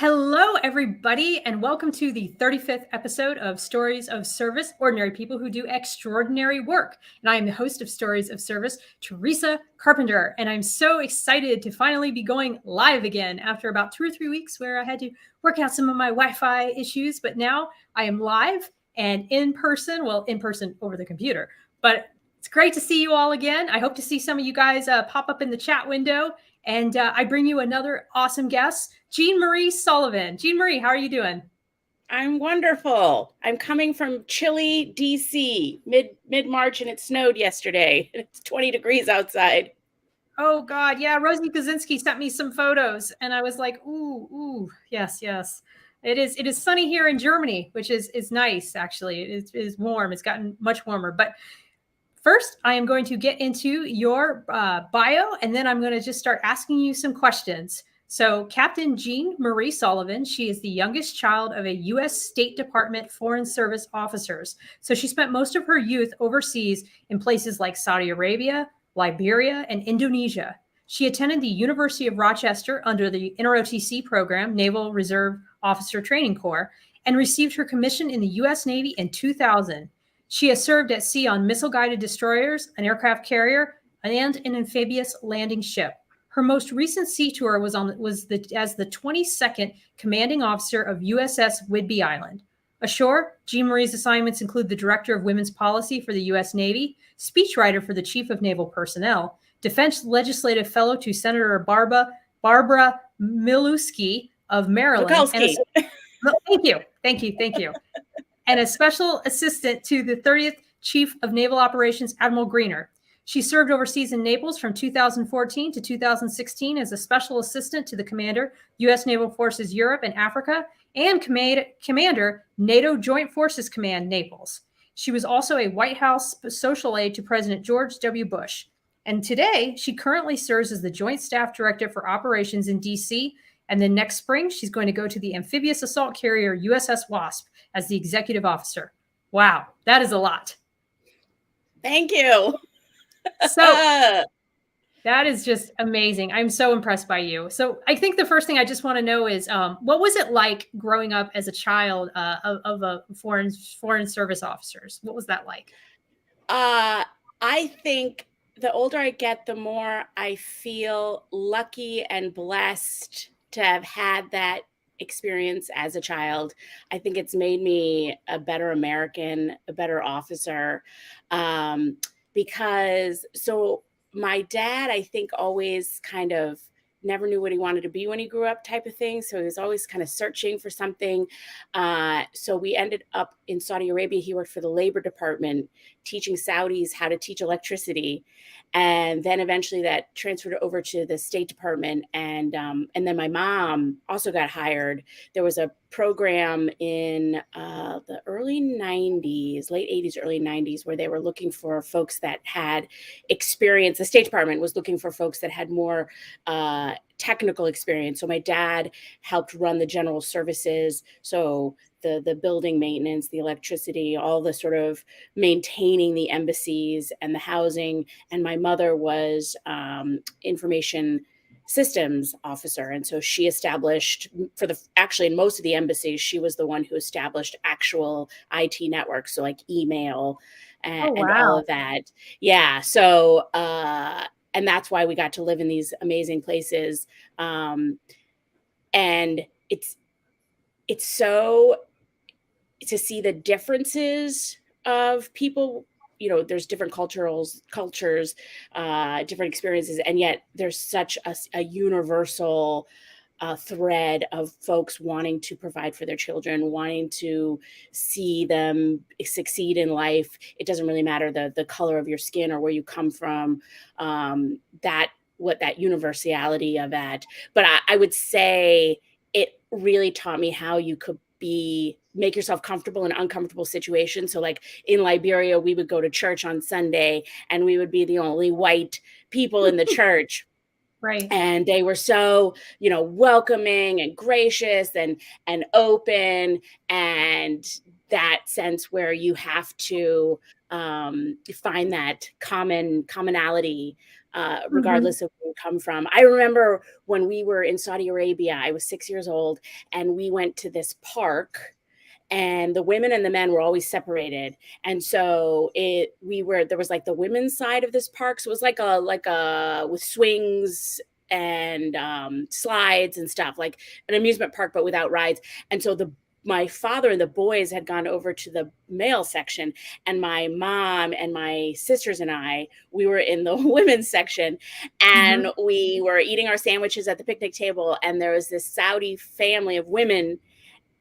Hello, everybody, and welcome to the 35th episode of Stories of Service, Ordinary People Who Do Extraordinary Work. And I am the host of Stories of Service, Teresa Carpenter. And I'm so excited to finally be going live again after about 2 or 3 weeks where I had to work out some of my Wi-Fi issues. But now I am live and in person over the computer. But it's great to see you all again. I hope to see some of you guys pop up in the chat window. And I bring you another awesome guest, Jean Marie Sullivan. Jean Marie, how are you doing? I'm wonderful. I'm coming from chilly DC, mid-March, and it snowed yesterday. It's 20 degrees outside. Oh God, yeah. Rosie Kaczynski sent me some photos, and I was like, ooh, yes. It is sunny here in Germany, which is nice actually. It is warm. It's gotten much warmer, but first, I am going to get into your bio, and then I'm going to just start asking you some questions. So, Captain Jean Marie Sullivan, she is the youngest child of a U.S. State Department Foreign Service officers. So, she spent most of her youth overseas in places like Saudi Arabia, Liberia, and Indonesia. She attended the University of Rochester under the NROTC program, Naval Reserve Officer Training Corps, and received her commission in the U.S. Navy in 2000. She has served at sea on missile-guided destroyers, an aircraft carrier, and an amphibious landing ship. Her most recent sea tour was as the 22nd commanding officer of USS Whidbey Island. Ashore, Jean Marie's assignments include the Director of Women's Policy for the U.S. Navy, speechwriter for the Chief of Naval Personnel, Defense Legislative Fellow to Senator Barbara Mikulski of Maryland. Mikulski. Thank you. And a special assistant to the 30th Chief of Naval Operations, Admiral Greenert. She served overseas in Naples from 2014 to 2016 as a special assistant to the commander, U.S. Naval Forces Europe and Africa, and commander, NATO Joint Forces Command, Naples. She was also a White House Social Aide to President George W. Bush. And today, she currently serves as the Joint Staff Director for Operations in D.C., and then next spring, she's going to go to the amphibious assault carrier USS Wasp as the executive officer. Wow, that is a lot. Thank you. So that is just amazing. I'm so impressed by you. So I think the first thing I just want to know is what was it like growing up as a child of a foreign service officers? What was that like? I think the older I get, the more I feel lucky and blessed to have had that experience as a child. I think it's made me a better American, a better officer, because my dad, I think, always kind of never knew what he wanted to be when he grew up type of thing. So he was always kind of searching for something. So we ended up in Saudi Arabia. He worked for the Labor Department, teaching Saudis how to teach electricity. And then eventually that transferred over to the State Department. And then my mom also got hired. There was a program in the early 90s, late 80s, early 90s, where they were looking for folks that had experience. The State Department was looking for folks that had more technical experience. So my dad helped run the general services. So the building maintenance, the electricity, all the sort of maintaining the embassies and the housing. And my mother was information systems officer. And so she established actually in most of the embassies, she was the one who established actual IT networks. So like email and all of that. Yeah. So, and that's why we got to live in these amazing places. And it's so to see the differences of people. You know, there's different cultures, different experiences, and yet there's such a universal thread of folks wanting to provide for their children, wanting to see them succeed in life. It doesn't really matter the color of your skin or where you come from, that universality of that. But I would say it really taught me how you could make yourself comfortable in uncomfortable situations. So like in Liberia, we would go to church on Sunday and we would be the only white people in the church. Right. And they were so, welcoming and gracious and open, and that sense where you have to find that commonality Mhm. regardless of where you come from. I remember when we were in Saudi Arabia, I was 6 years old, and we went to this park, and the women and the men were always separated. And so there was like the women's side of this park. So it was like a with swings and slides and stuff, like an amusement park, but without rides. And so my father and the boys had gone over to the male section, and my mom and my sisters and we were in the women's section, and Mhm. we were eating our sandwiches at the picnic table. And there was this Saudi family of women,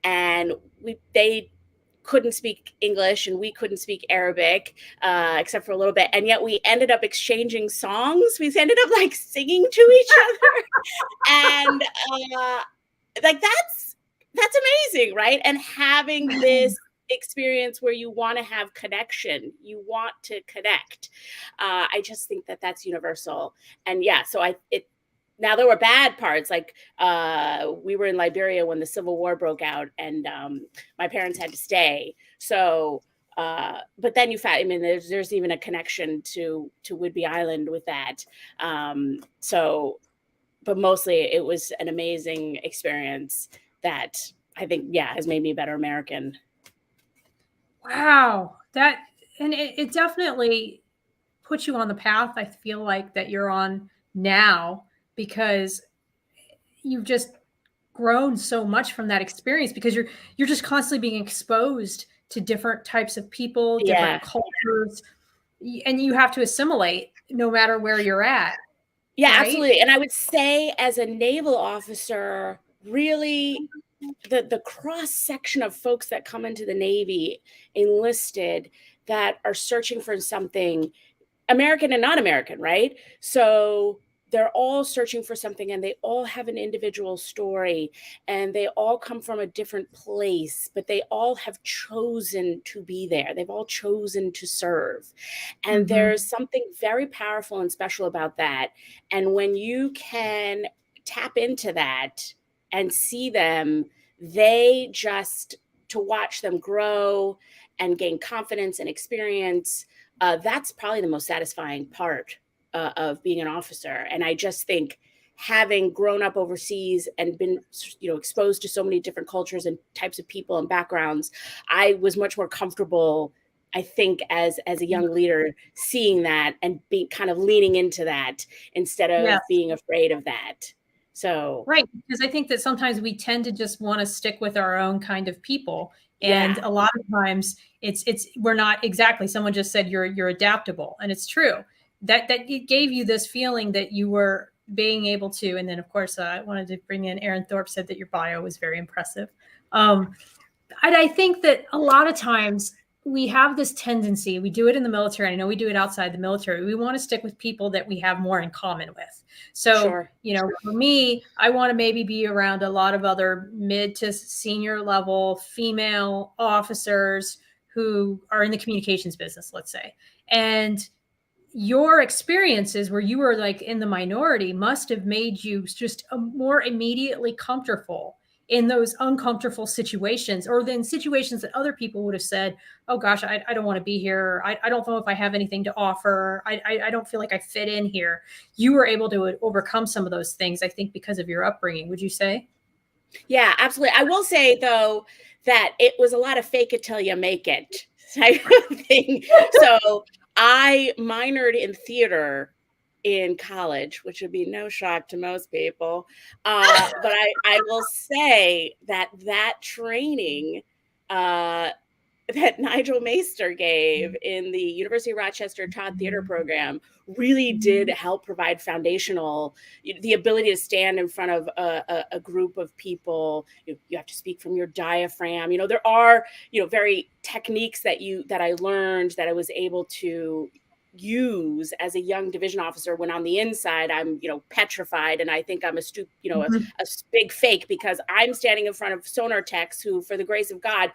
and they couldn't speak English and we couldn't speak Arabic, except for a little bit. And yet we ended up exchanging songs. We ended up like singing to each other. And like that's amazing, right? And having this experience where you want to have connection, you want to connect. I just think that that's universal. And yeah, so now there were bad parts, like we were in Liberia when the Civil War broke out, and my parents had to stay. So but then I mean, there's even a connection to Whidbey Island with that. So but mostly it was an amazing experience that I think, yeah, has made me a better American. Wow. And it definitely puts you on the path I feel like that you're on now, because you've just grown so much from that experience, because you're just constantly being exposed to different types of people, different Yeah. cultures, and you have to assimilate no matter where you're at, Yeah, right? absolutely. And I would say, as a naval officer, really the cross section of folks that come into the Navy enlisted, that are searching for something, American and non-American, right? So they're all searching for something, and they all have an individual story, and they all come from a different place, but they all have chosen to be there. They've all chosen to serve. And Mhm. there's something very powerful and special about that. And when you can tap into that and see them, they just, to watch them grow and gain confidence and experience, that's probably the most satisfying part of being an officer. And I just think, having grown up overseas and been, exposed to so many different cultures and types of people and backgrounds, I was much more comfortable, I think, as a young leader, seeing that and being kind of leaning into that instead Yes. of being afraid of that. So Right, because I think that sometimes we tend to just wanna stick with our own kind of people, and yeah, a lot of times it's we're not exactly. Someone just said you're adaptable, and it's true. That it gave you this feeling that you were being able to, and then, of course, I wanted to bring in Aaron Thorpe said that your bio was very impressive. Um, and I think that a lot of times we have this tendency, we do it in the military. I know we do it outside the military. We want to stick with people that we have more in common with. So, sure. for me, I want to maybe be around a lot of other mid to senior level female officers who are in the communications business, let's say. And your experiences where you were like in the minority must have made you just more immediately comfortable in those uncomfortable situations, or then situations that other people would have said, oh gosh, I don't want to be here. I don't know if I have anything to offer. I don't feel like I fit in here. You were able to overcome some of those things, I think, because of your upbringing, would you say? Yeah, absolutely. I will say, though, that it was a lot of fake it till you make it type of thing. So I minored in theater in college, which would be no shock to most people. But I will say that training, uh, that Nigel Maester gave in the University of Rochester Todd Theater program really did help provide foundational, the ability to stand in front of a group of people. You have to speak from your diaphragm. There are, very techniques that I learned, that I was able to use as a young division officer, when on the inside I'm, petrified, and I think I'm a big fake, because I'm standing in front of sonar techs who, for the grace of God,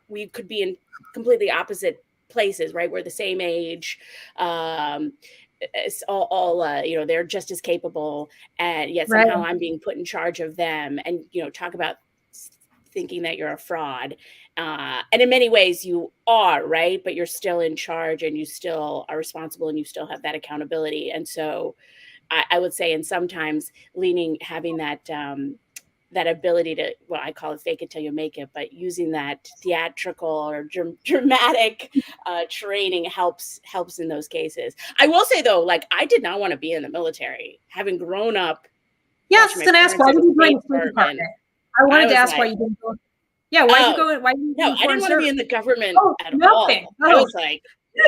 we could be in completely opposite places, right? We're the same age. It's all they're just as capable, and yet somehow Right. I'm being put in charge of them. And talk about thinking that you're a fraud. And in many ways you are, right? But you're still in charge and you still are responsible and you still have that accountability. And so I would say, and sometimes having that, that ability to, well, I call it fake it till you make it, but using that theatrical or dramatic training helps in those cases. I will say though, like, I did not want to be in the military, having grown up. Yes, I was going to ask, why did you join the State Department? I wanted to ask why you didn't go. Yeah, why did you go? Why did you no, I didn't want to be in the government at all. I was like,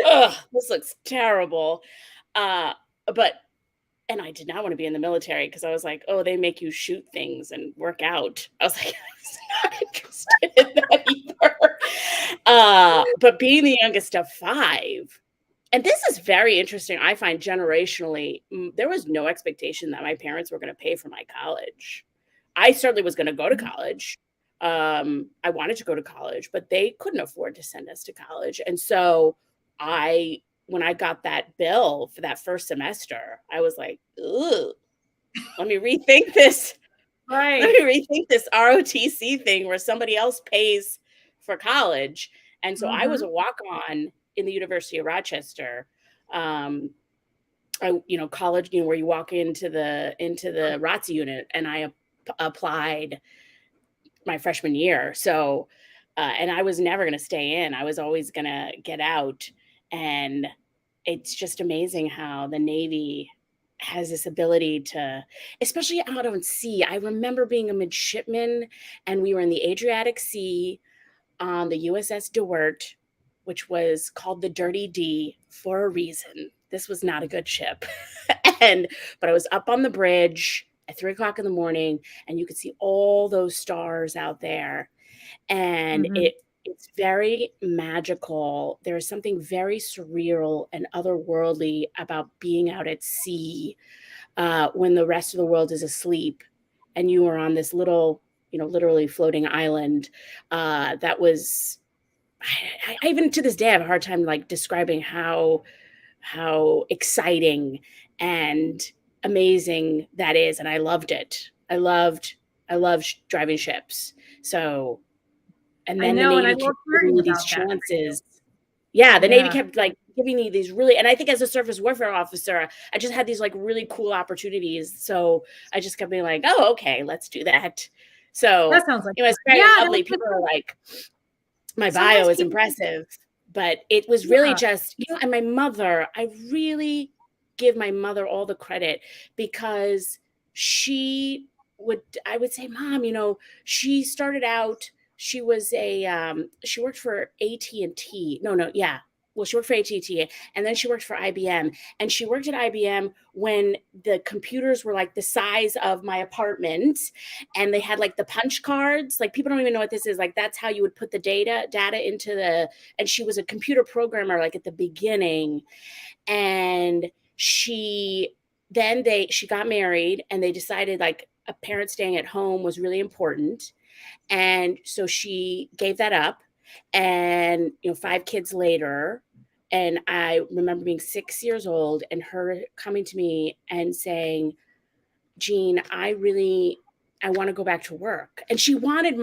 ugh, this looks terrible. And I did not want to be in the military because I was like, oh, they make you shoot things and work out. I was like, I was not interested in that either. But being the youngest of 5, and this is very interesting, I find generationally, there was no expectation that my parents were going to pay for my college. I certainly was going to go to college. I wanted to go to college, but they couldn't afford to send us to college. And so when I got that bill for that first semester, I was like, ooh, let me rethink this. Right. Let me rethink this ROTC thing where somebody else pays for college. And so I was a walk-on in the University of Rochester. College, where you walk into the ROTC unit, and I applied my freshman year. So, and I was never going to stay in. I was always going to get out. And it's just amazing how the Navy has this ability to, especially out on sea. I remember being a midshipman, and we were in the Adriatic Sea on the USS DeWitt, which was called the Dirty D for a reason. This was not a good ship. But I was up on the bridge at 3:00 in the morning, and you could see all those stars out there. And it's very magical. There's something very surreal and otherworldly about being out at sea when the rest of the world is asleep, and you are on this little, literally floating island. That was, I even to this day, I have a hard time like describing how exciting and amazing that is. And I loved it. I loved driving ships. So, and then the Navy kept giving me these chances. Yeah, the Navy kept like giving me these really, and I think as a surface warfare officer, I just had these like really cool opportunities. So I just kept being like, oh, okay, let's do that. So that sounds like it's very lovely. People are like, my bio is impressive, but it was really just, and my mother, I really give my mother all the credit, because I would say, Mom, she started out, she was she worked for AT&T. She worked for AT&T, and then she worked for IBM. And she worked at IBM when the computers were like the size of my apartment, and they had like the punch cards. Like, people don't even know what this is. Like, that's how you would put the data into and she was a computer programmer like at the beginning. And she got married, and they decided like a parent staying at home was really important. And so she gave that up, and 5 kids later, and I remember being 6 years old and her coming to me and saying, Jean, I want to go back to work. And she wanted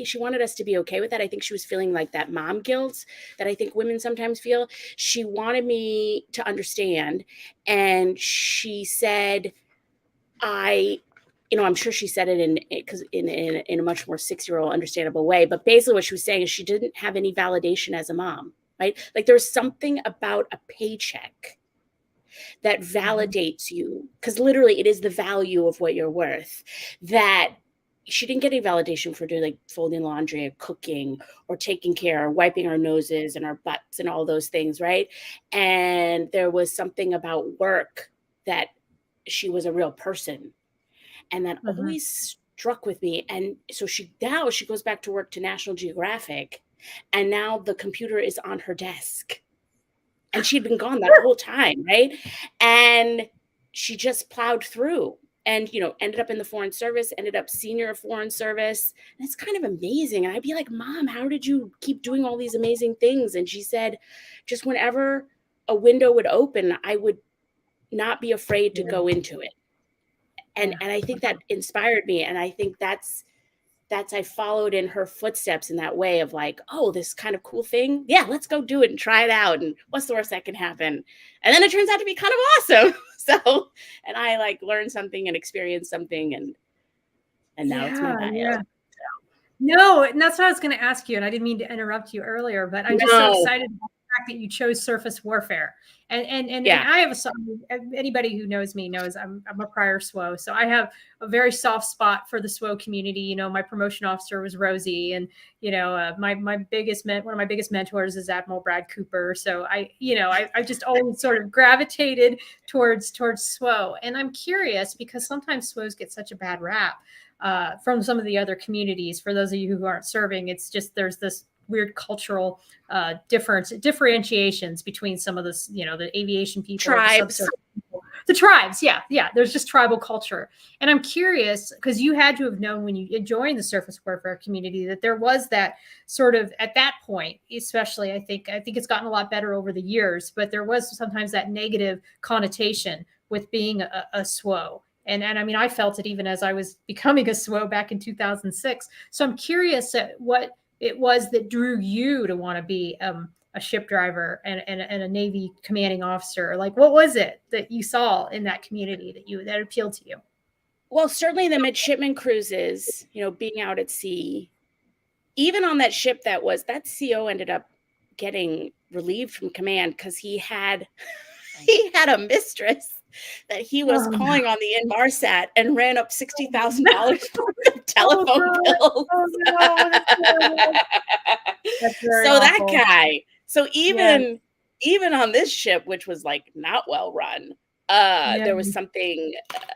she wanted us to be okay with that. I think she was feeling like that mom guilt that I think women sometimes feel. She wanted me to understand. And she said, I'm sure she said it in a much more 6-year-old understandable way. But basically what she was saying is she didn't have any validation as a mom, right? Like, there's something about a paycheck that validates you, because literally it is the value of what you're worth, that she didn't get any validation for doing like folding laundry or cooking or taking care or wiping our noses and our butts and all those things, right? And there was something about work that she was a real person. And that always struck with me. And so she goes back to work to National Geographic, and now the computer is on her desk. And she'd been gone that whole time, right? And she just plowed through and, ended up in the Foreign Service, ended up senior Foreign Service. And it's kind of amazing. And I'd be like, Mom, how did you keep doing all these amazing things? And she said, just whenever a window would open, I would not be afraid to go into it. And I think that inspired me. And I think that's I followed in her footsteps in that way of like, oh, this kind of cool thing. Yeah, let's go do it and try it out. And what's the worst that can happen? And then it turns out to be kind of awesome. So, and I like learned something and experienced something, and now it's my bio. Yeah. No, and that's what I was going to ask you. And I didn't mean to interrupt you earlier, but I'm just so excited about the fact that you chose surface warfare. And I have anybody who knows me knows I'm a prior SWO. So I have a very soft spot for the SWO community. You know, my promotion officer was Rosie, and, you know, one of my biggest mentors is Admiral Brad Cooper. So I just always sort of gravitated towards SWO. And I'm curious because sometimes SWOs get such a bad rap from some of the other communities. For those of you who aren't serving, it's just there's this weird cultural differentiations between some of this, you know, the aviation people, tribes, the tribes. Yeah. There's just tribal culture. And I'm curious because you had to have known when you joined the surface warfare community that there was that sort of, at that point, especially, I think it's gotten a lot better over the years, but there was sometimes that negative connotation with being a SWO. And I mean, I felt it even as I was becoming a SWO back in 2006. So I'm curious at what it was that drew you to want to be a ship driver and a Navy commanding officer. Like, what was it that you saw in that community that appealed to you? Well, certainly the midshipman cruises, you know, being out at sea, even on that ship that CO ended up getting relieved from command because he had a mistress that he was calling on the Inmarsat and ran up $60,000 worth of telephone bills. So that guy. So even on this ship, which was like not well run, there was something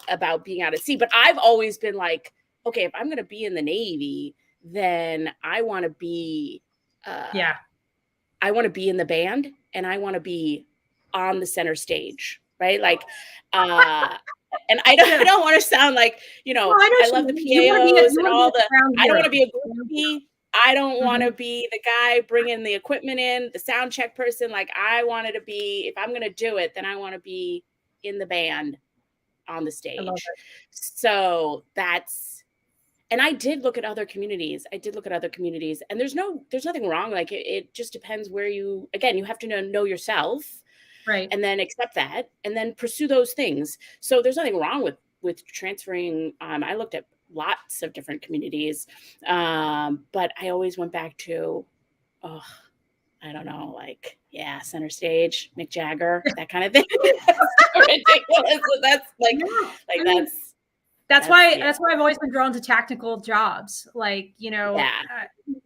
about being out at sea. But I've always been like, okay, if I'm going to be in the Navy, then I want to be, I want to be in the band, and I want to be on the center stage. Right. Like, and I don't want to sound like, you know, I love the PAOs and all the, I don't want to be a groupie. I don't want to be the guy bringing the equipment in, the sound check person. Like, I wanted to be, if I'm going to do it, then I want to be in the band on the stage. So and I did look at other communities. And there's nothing wrong. Like, it just depends where you have to know yourself. Right. And then accept that and then pursue those things. So there's nothing wrong with transferring. I looked at lots of different communities, but I always went back to, I don't know, like, center stage, Mick Jagger, that kind of thing. Ridiculous. That's why I've always been drawn to technical jobs. Like, you know,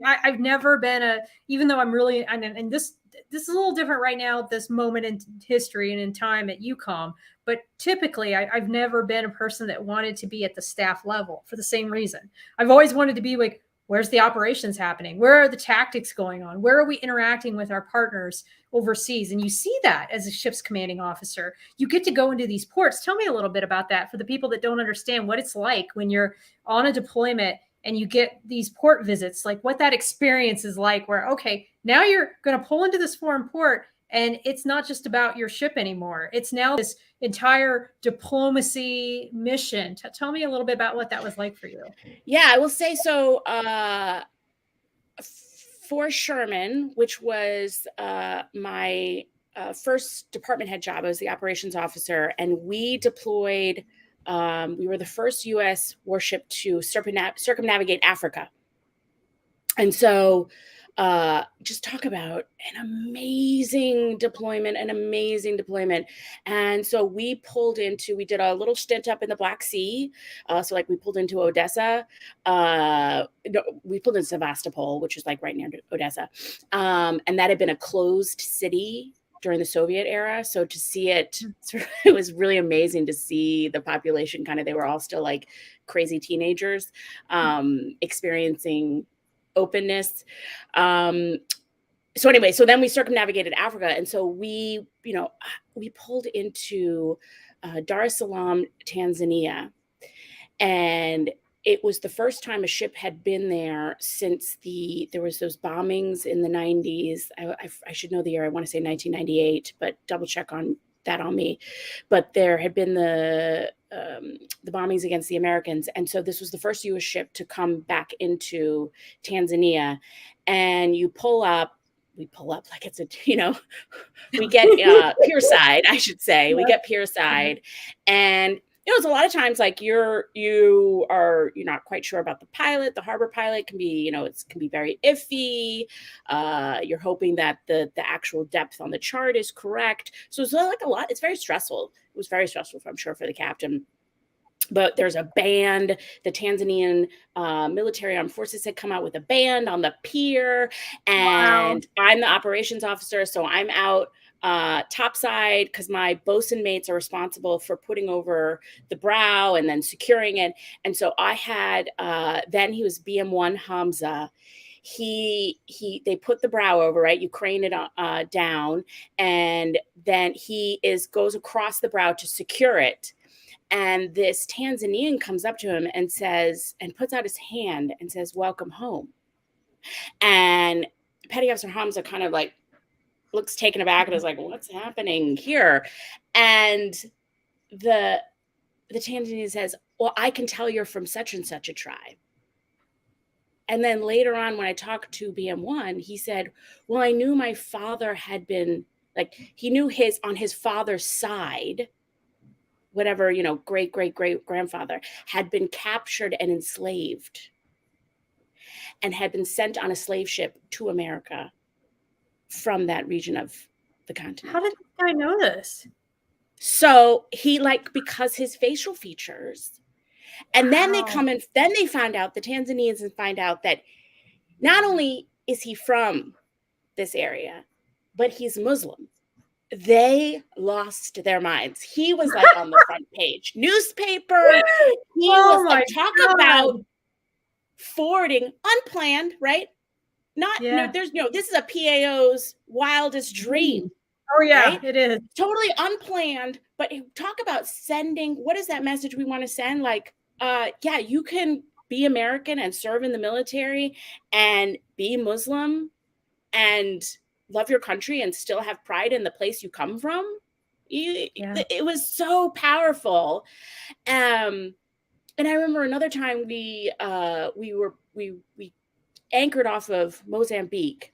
I've never been even though I'm really, and this is a little different right now at this moment in history and in time at UCOM, but typically I've never been a person that wanted to be at the staff level for the same reason. I've always wanted to be like, where's the operations happening? Where are the tactics going on? Where are we interacting with our partners overseas? And you see that as a ship's commanding officer. You get to go into these ports. Tell me a little bit about that for the people that don't understand what it's like when you're on a deployment and you get these port visits, like what that experience is like where, okay, now you're going to pull into this foreign port and it's not just about your ship anymore. It's now this entire diplomacy mission. Tell me a little bit about what that was like for you. Yeah, I will say so. For Sherman, which was my first department head job, I was the operations officer, and we deployed. We were the first U.S. warship to circumnavigate Africa. And so just talk about an amazing deployment. And so we did a little stint up in the Black Sea. So like we pulled into Odessa. We pulled in Sevastopol, which is like right near Odessa. And that had been a closed city during the Soviet era. So to see it, it was really amazing to see the population they were all still like crazy teenagers, experiencing openness. So anyway, so then we circumnavigated Africa. And so we pulled into Dar es Salaam, Tanzania. And it was the first time a ship had been there since there was those bombings in the 90s. I should know the year. I want to say 1998, but double check on that on me. But there had been the the bombings against the Americans. And so this was the first U.S. ship to come back into Tanzania. And we pull up like it's a, we get pierside, I should say. We get pierside. And it's a lot of times like you're not quite sure about the pilot. The harbor pilot can be, it can be very iffy. You're hoping that the actual depth on the chart is correct. So it's like a lot. It's very stressful. It was very stressful, I'm sure, for the captain. But there's a band. The Tanzanian military armed forces had come out with a band on the pier, and I'm the operations officer, so I'm out topside because my bosun mates are responsible for putting over the brow and then securing it. And so I had then he was BM1 Hamza. They put the brow over, right? You crane it down, and then goes across the brow to secure it. And this Tanzanian comes up to him and puts out his hand and says, "Welcome home." And Petty Officer Hamza kind of like looks taken aback and is like, "What's happening here?" And the Tanzanian says, "Well, I can tell you're from such and such a tribe." And then later on, when I talked to BM1, he said, "Well, I knew my father had been he knew on his father's side, whatever, great grandfather had been captured and enslaved and had been sent on a slave ship to America from that region of the continent." How did this guy know this? So he because his facial features, and then they come in, then they find out, the Tanzanians find out that not only is he from this area, but he's Muslim. They lost their minds. He was on the front page newspaper. He was talk about forwarding unplanned, right? This is a PAO's wildest dream. Oh yeah, right? It is totally unplanned. But talk about sending. What is that message we want to send? You can be American and serve in the military and be Muslim and love your country and still have pride in the place you come from. It was so powerful. And I remember another time we anchored off of Mozambique,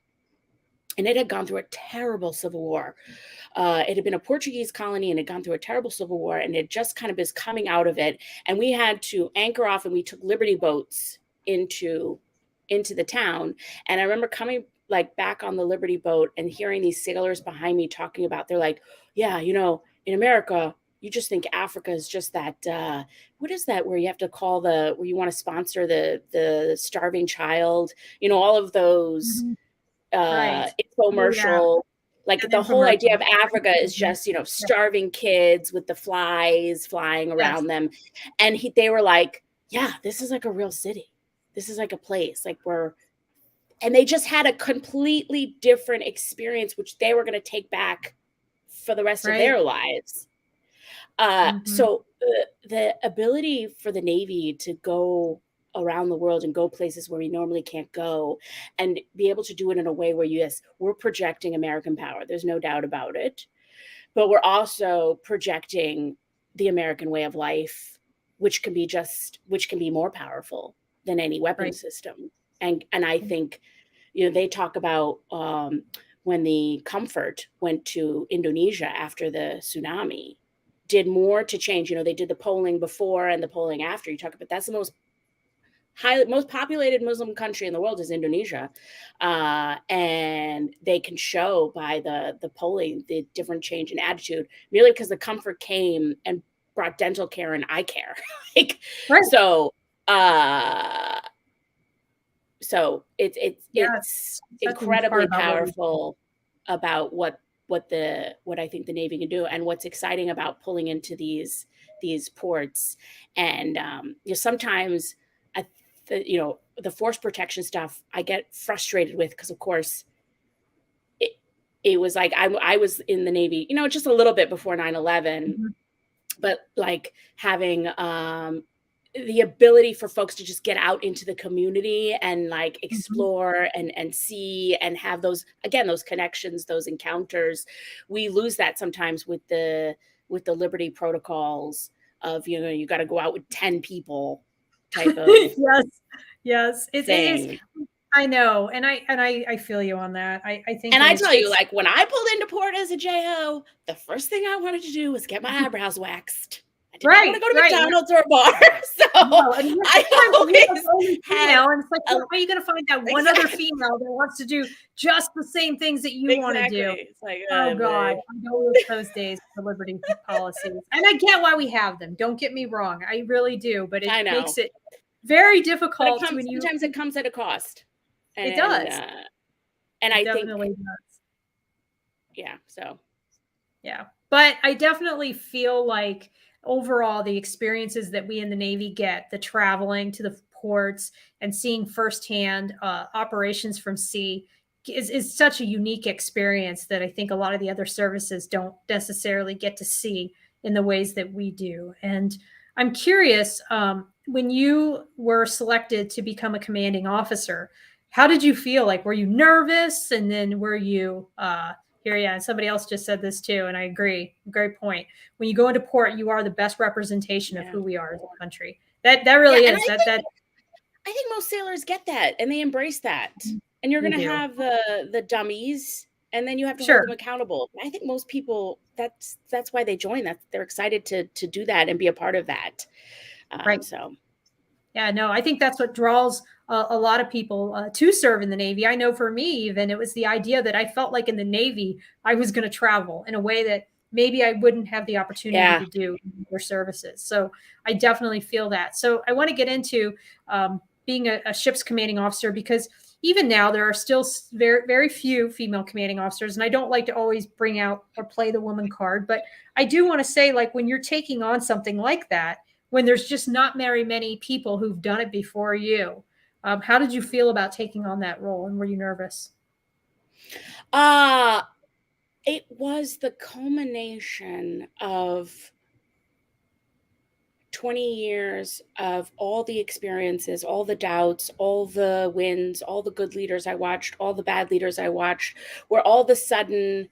and it had gone through a terrible civil war. It had been a Portuguese colony and had gone through a terrible civil war, and it just kind of is coming out of it. And we had to anchor off, and we took Liberty boats into the town. And I remember coming back on the Liberty boat and hearing these sailors behind me talking about, they're like, "Yeah, in America, you just think Africa is just that, what is that where you have to call where you want to sponsor the starving child, all of those infomercial, the whole idea of Africa is just, starving kids with the flies flying around them." And they were like, "Yeah, this is like a real city. This is like a place and they just had a completely different experience, which they were going to take back for the rest of their lives. So the ability for the Navy to go around the world and go places where we normally can't go and be able to do it in a way where, yes, we're projecting American power. There's no doubt about it. But we're also projecting the American way of life, which can be more powerful than any weapon system. And I think, they talk about when the Comfort went to Indonesia after the tsunami, did more to change. They did the polling before and the polling after. You talk about that's the most populated Muslim country in the world is Indonesia, and they can show by the polling the different change in attitude merely because the Comfort came and brought dental care and eye care. So it's incredibly powerful about what I think the Navy can do, and what's exciting about pulling into these ports. And sometimes the force protection stuff I get frustrated with, because of course it was like I was in the Navy, just a little bit before 9/11, but having the ability for folks to just get out into the community and explore and see and have those connections, those encounters. We lose that sometimes with the Liberty protocols. you got to go out with 10 people type of yes. It is. thing. I know. And I feel you on that. I think, And I tell you, like, when I pulled into port as a JO, the first thing I wanted to do was get my eyebrows waxed. I did not want to go to McDonald's or a bar. So no, and I always female, and it's like, a, how are you going to find that one other female that wants to do just the same things that you want to do? It's like, oh God, I know those days for Liberty policies, and I get why we have them. Don't get me wrong, I really do, but it makes it very difficult when you. Sometimes it comes at a cost. It does, and I think does. Yeah. So. Yeah, but I definitely feel like overall the experiences that we in the Navy get, the traveling to the ports and seeing firsthand operations from sea is such a unique experience that I think a lot of the other services don't necessarily get to see in the ways that we do. And I'm curious, when you were selected to become a commanding officer, how did you feel? Like, were you nervous? And then were you here? Yeah. And somebody else just said this too. And I agree. Great point. When you go into port, you are the best representation of who we are as a country. That really is. I think most sailors get that and they embrace that. And you're going to have the dummies, and then you have to hold them accountable. I think most people, that's why they join. That they're excited to do that and be a part of that. Right. So. Yeah, no, I think that's what draws a lot of people to serve in the Navy. I know for me, even, it was the idea that I felt like in the Navy, I was going to travel in a way that maybe I wouldn't have the opportunity to do in other services. So I definitely feel that. So I want to get into being a ship's commanding officer, because even now there are still very, very few female commanding officers. And I don't like to always bring out or play the woman card, but I do want to say, like, when you're taking on something like that, when there's just not very many people who've done it before you, how did you feel about taking on that role? And were you nervous? It was the culmination of 20 years of all the experiences, all the doubts, all the wins, all the good leaders I watched, all the bad leaders I watched, where all of a sudden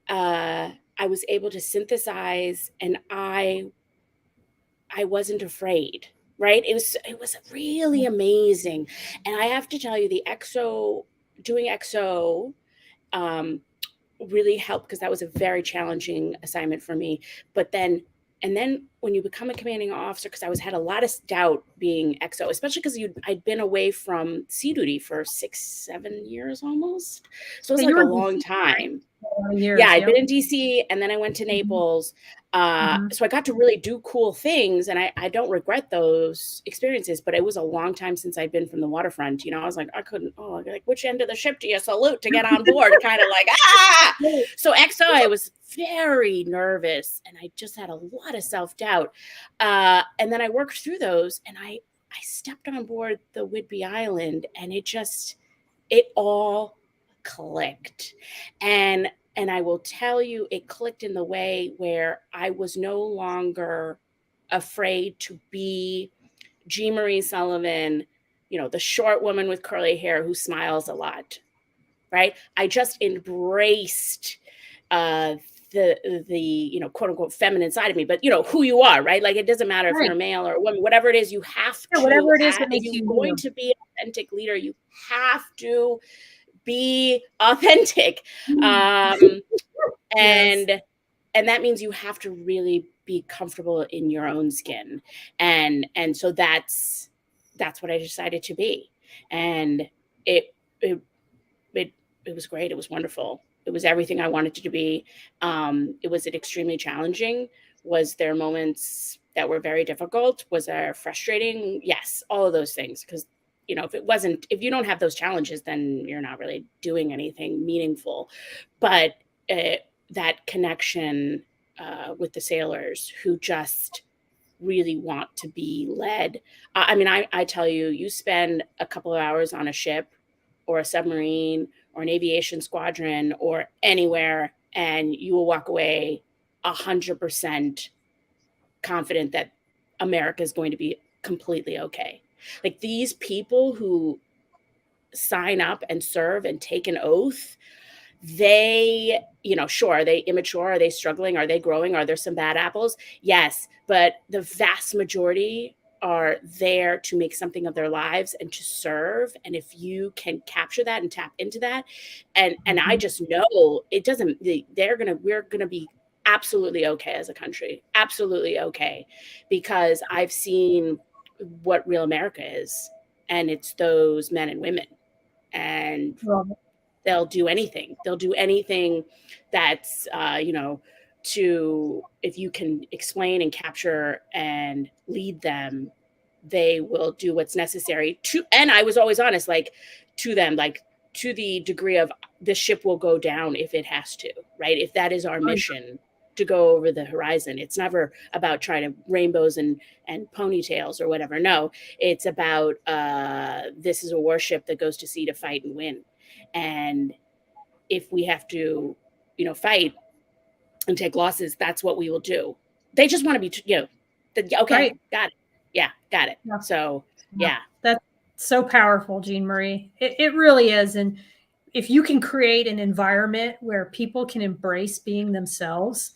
I was able to synthesize, and I wasn't afraid, right? It was really amazing. And I have to tell you, doing XO really helped, because that was a very challenging assignment for me. And then when you become a commanding officer, because I had a lot of doubt being XO, especially because I'd been away from sea duty for 6-7 years almost. So it was like a long time. I'd been in DC, and then I went to Naples. So I got to really do cool things, and I don't regret those experiences, but it was a long time since I'd been from the waterfront. I was like, I couldn't, like, which end of the ship do you salute to get on board? Kind of like, So XO, I was very nervous, and I just had a lot of self-doubt. And then I worked through those, and I stepped on board the Whidbey Island, and it all clicked. And I will tell you, it clicked in the way where I was no longer afraid to be Jean Marie Sullivan, the short woman with curly hair who smiles a lot, right? I just embraced the quote unquote feminine side of me, but who you are, right? Like, it doesn't matter if you're a male or a woman, whatever it is, you have to, whatever it is that makes if you you're going to be an authentic leader, you have to be authentic. And that means you have to really be comfortable in your own skin. And so that's what I decided to be. And it was great. It was wonderful. It was everything I wanted it to be. It was extremely challenging. Was there moments that were very difficult? Was there frustrating? Yes, all of those things. Because if you don't have those challenges, then you're not really doing anything meaningful. But that connection with the sailors who just really want to be led. I tell you, you spend a couple of hours on a ship or a submarine or an aviation squadron or anywhere, and you will walk away 100% confident that America is going to be completely okay. Like, these people who sign up and serve and take an oath, they sure, are they immature? Are they struggling? Are they growing? Are there some bad apples? Yes, but the vast majority are there to make something of their lives and to serve. And if you can capture that and tap into that, and I just know it doesn't, we're gonna be absolutely okay as a country, absolutely okay, because I've seen what real America is, and it's those men and women, and they'll do anything. They'll do anything that's, if you can explain and capture and lead them, they will do what's necessary to. And I was always honest, like to them, like to the degree of the ship will go down if it has to, right? If that is our mission to go over the horizon, it's never about trying to rainbows and ponytails or whatever. No, it's about this is a warship that goes to sea to fight and win. And if we have to, fight and take losses, that's what we will do. They just want to be, okay, right. Got it. Yeah, got it. Yeah. So, yeah. That's so powerful, Jean Marie. It really is. And if you can create an environment where people can embrace being themselves,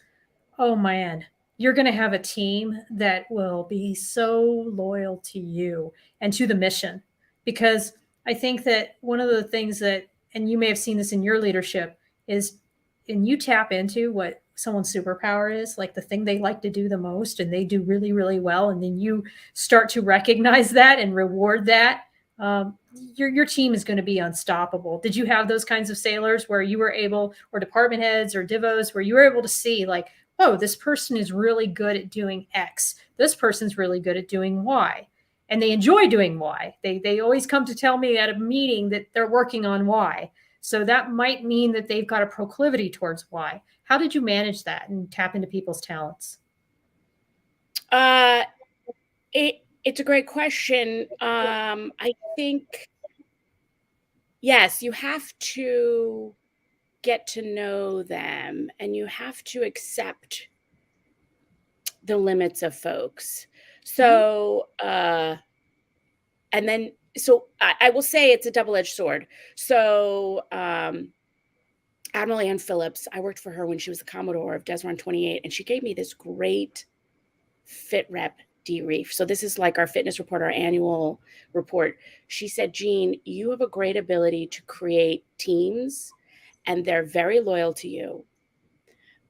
oh man, you're going to have a team that will be so loyal to you and to the mission. Because I think that one of the things that, and you may have seen this in your leadership, is, and you tap into what someone's superpower is, like the thing they like to do the most and they do really, really well. And then you start to recognize that and reward that. Your team is going to be unstoppable. Did you have those kinds of sailors where you were able, or department heads or divos, where you were able to see like, oh, this person is really good at doing X. This person's really good at doing Y. And they enjoy doing Y. They always come to tell me at a meeting that they're working on Y. So that might mean that they've got a proclivity towards Y. How did you manage that and tap into people's talents? It's a great question. I think, yes, you have to get to know them and you have to accept the limits of folks. So, and then, so I will say it's a double-edged sword. So, Admiral Ann Phillips, I worked for her when she was the Commodore of Desron 28, and she gave me this great fit rep debrief. So this is like our fitness report, our annual report. She said, Jean, you have a great ability to create teams, and they're very loyal to you.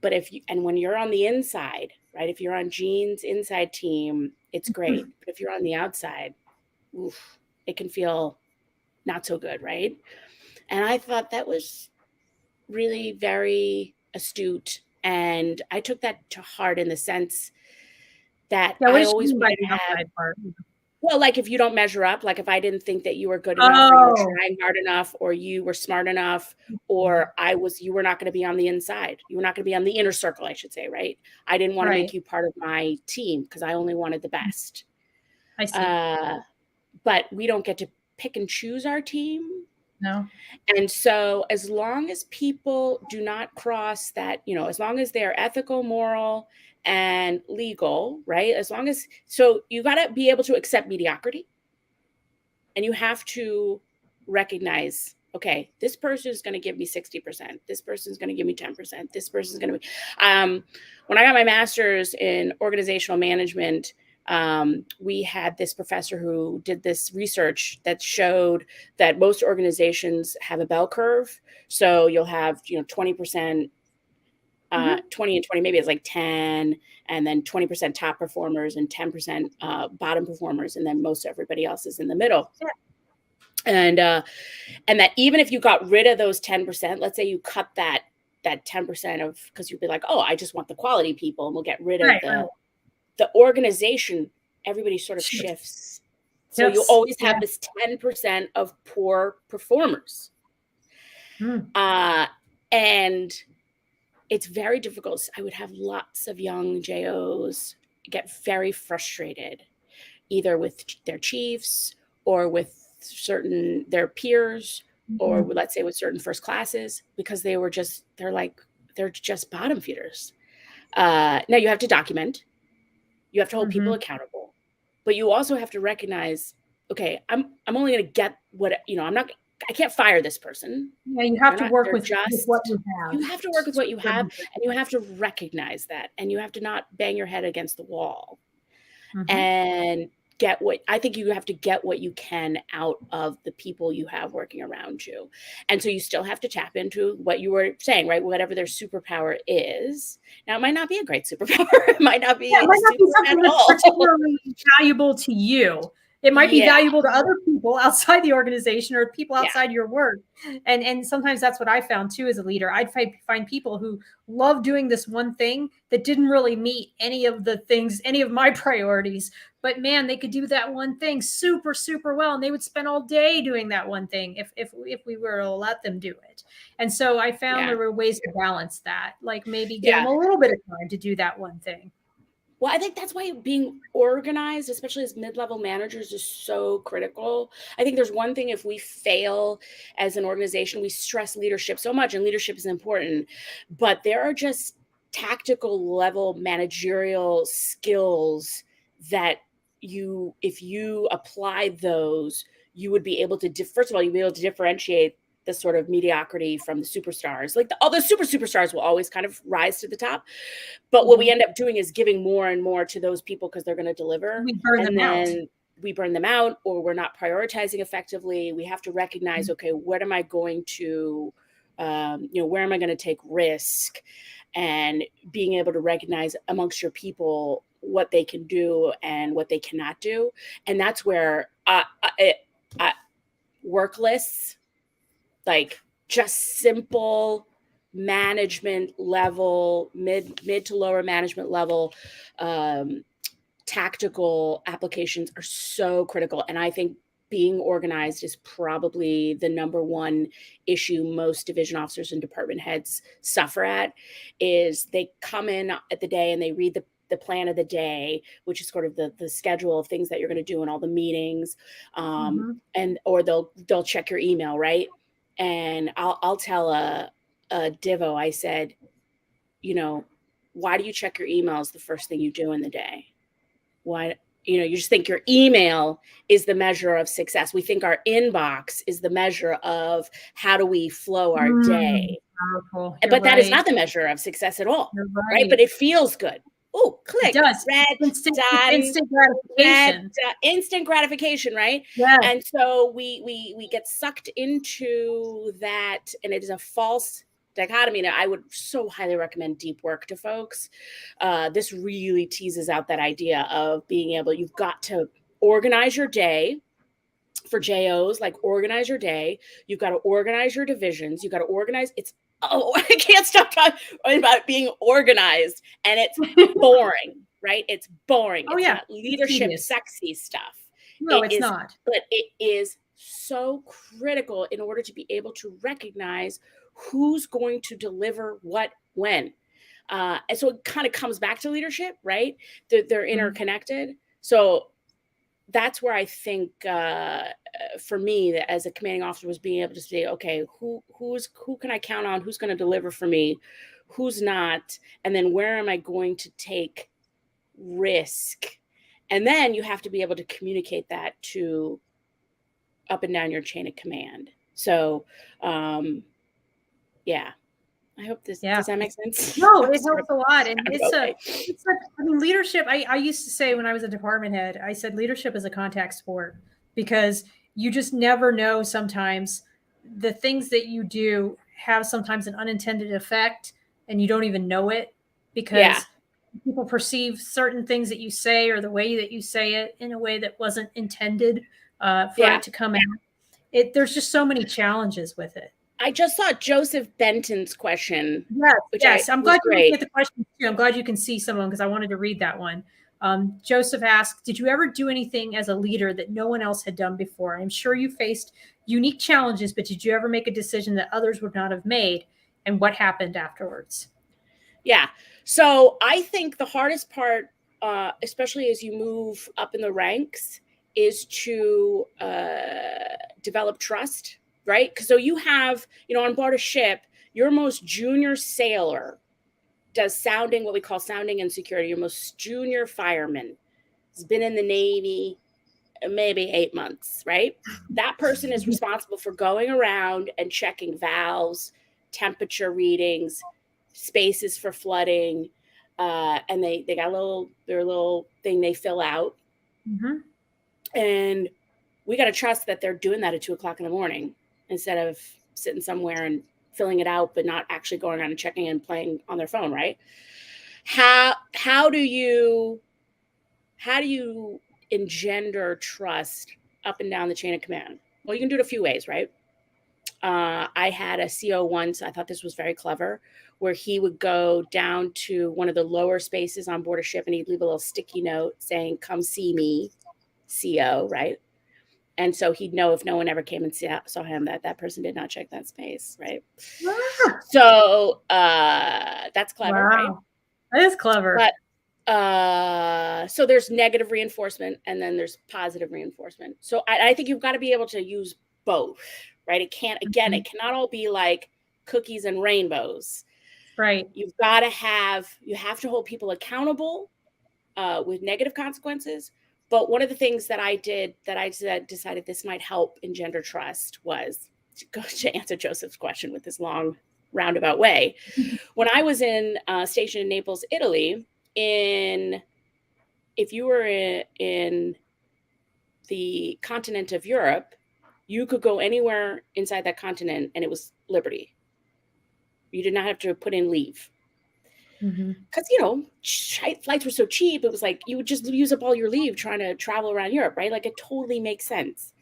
But when you're on the inside, right? If you're on Jean's inside team, it's great. But if you're on the outside, oof, it can feel not so good, right? And I thought that was really very astute. And I took that to heart in the sense that I always wanted to have, well, like if you don't measure up, like if I didn't think that you were good enough, or you were trying hard enough, or you were smart enough, or you were not going to be on the inside. You were not going to be on the inner circle, I should say, right? I didn't want to make you part of my team because I only wanted the best. I see. But we don't get to pick and choose our team. No. And so as long as people do not cross that, as long as they're ethical, moral, and legal, right? So you got to be able to accept mediocrity, and you have to recognize, okay, this person is going to give me 60%. This person is going to give me 10%. This person is going to be, when I got my master's in organizational management, we had this professor who did this research that showed that most organizations have a bell curve. So you'll have, 20%, 20 and 20, maybe it's like 10, and then 20% top performers and 10% bottom performers. And then most everybody else is in the middle. Yeah. And that even if you got rid of those 10%, let's say you cut that 10% of, because you'd be like, oh, I just want the quality people, and we'll get rid of the organization, everybody sort of shifts. So you always have this 10% of poor performers. And it's very difficult. I would have lots of young JOs get very frustrated, either with their chiefs or with their peers, or let's say with certain first classes, because they're just bottom feeders. Now you have to document. You have to hold people accountable, but you also have to recognize, okay, I'm only going to get what, I can't fire this person. Yeah, you have to work with what you have. You have to work with what you have, and you have to recognize that, and you have to not bang your head against the wall. And get what I think you have to get what you can out of the people you have working around you. And so you still have to tap into what you were saying, right? Whatever their superpower is. Now, it might not be a great superpower. It might not be, something that's particularly valuable to you. It might be valuable to other people outside the organization or people outside your work. And sometimes that's what I found too as a leader. I'd find people who love doing this one thing that didn't really meet any of my priorities. But man, they could do that one thing super, super well. And they would spend all day doing that one thing if we were to let them do it. And so I found there were ways to balance that, like maybe give them a little bit of time to do that one thing. Well, I think that's why being organized, especially as mid-level managers, is so critical. I think there's one thing, if we fail as an organization, we stress leadership so much, and leadership is important, but there are just tactical level managerial skills that if you apply those, you would be able to, first of all, you'd be able to differentiate the sort of mediocrity from the superstars. Like all the superstars will always kind of rise to the top. But what we end up doing is giving more and more to those people because they're going to deliver. We burn them out. We burn them out, or we're not prioritizing effectively. We have to recognize, okay, what am I going to, where am I going to take risk? And being able to recognize amongst your people what they can do and what they cannot do. And that's where work lists, like just simple management level, mid to lower management level, tactical applications are so critical. And I think being organized is probably the number one issue most division officers and department heads suffer at, is they come in at the day and they read the plan of the day, which is sort of the schedule of things that you're going to do in all the meetings, or they'll check your email, right? And I'll tell a Divo, I said, why do you check your emails the first thing you do in the day? Why, you just think your email is the measure of success. We think our inbox is the measure of how do we flow our day. Powerful. But that is not the measure of success at all, right? But it feels good. Oh, click. It does. Red, instant gratification. Instant gratification, right? Yeah. And so we get sucked into that, and it is a false dichotomy. Now, I would so highly recommend deep work to folks. This really teases out that idea of you've got to organize your day. For JOs, like organize your day. You've got to organize your divisions. You've got to organize. I can't stop talking about being organized, and it's boring, right? It's boring. It's not leadership sexy stuff. No, it's not. But it is so critical in order to be able to recognize who's going to deliver what when. And so it kind of comes back to leadership, right? They're interconnected. So that's where I think for me as a commanding officer was being able to say, okay, who can I count on? Who's going to deliver for me? Who's not? And then where am I going to take risk? And then you have to be able to communicate that to up and down your chain of command. So, I hope does that make sense? No, it helps a lot. And it's like, leadership, I used to say when I was a department head, I said leadership is a contact sport, because you just never know. Sometimes the things that you do have sometimes an unintended effect and you don't even know it, because people perceive certain things that you say or the way that you say it in a way that wasn't intended for it to come out. There's just so many challenges with it. I just saw Joseph Benton's question. Yes. I'm glad you get the question too. I'm glad you can see some of them, because I wanted to read that one. Joseph asked, did you ever do anything as a leader that no one else had done before? I'm sure you faced unique challenges, but did you ever make a decision that others would not have made? And what happened afterwards? Yeah. So I think the hardest part, especially as you move up in the ranks, is to develop trust. Right? Because so you have, on board a ship, your most junior sailor does sounding, what we call sounding and security. Your most junior fireman has been in the Navy maybe 8 months, right? That person is responsible for going around and checking valves, temperature readings, spaces for flooding, and they got their little thing they fill out, and we got to trust that they're doing that at 2:00 in the morning instead of sitting somewhere and filling it out, but not actually going around and checking and playing on their phone, right? How do you engender trust up and down the chain of command? Well, you can do it a few ways, right? I had a CO once, I thought this was very clever, where he would go down to one of the lower spaces on board a ship and he'd leave a little sticky note saying, "Come see me, CO," right? And so he'd know if no one ever came and saw him that person did not check that space, right? Ah. So that's clever, right? That is clever. But so there's negative reinforcement and then there's positive reinforcement. So I think you've got to be able to use both, right? It can't, again, it cannot all be like cookies and rainbows. Right. You have to hold people accountable with negative consequences. But one of the things that I did that I decided this might help engender trust was to answer Joseph's question with this long roundabout way. When I was stationed in Naples, Italy, if you were in the continent of Europe, you could go anywhere inside that continent and it was liberty. You did not have to put in leave. Because, flights were so cheap. It was like you would just use up all your leave trying to travel around Europe, right? Like it totally makes sense.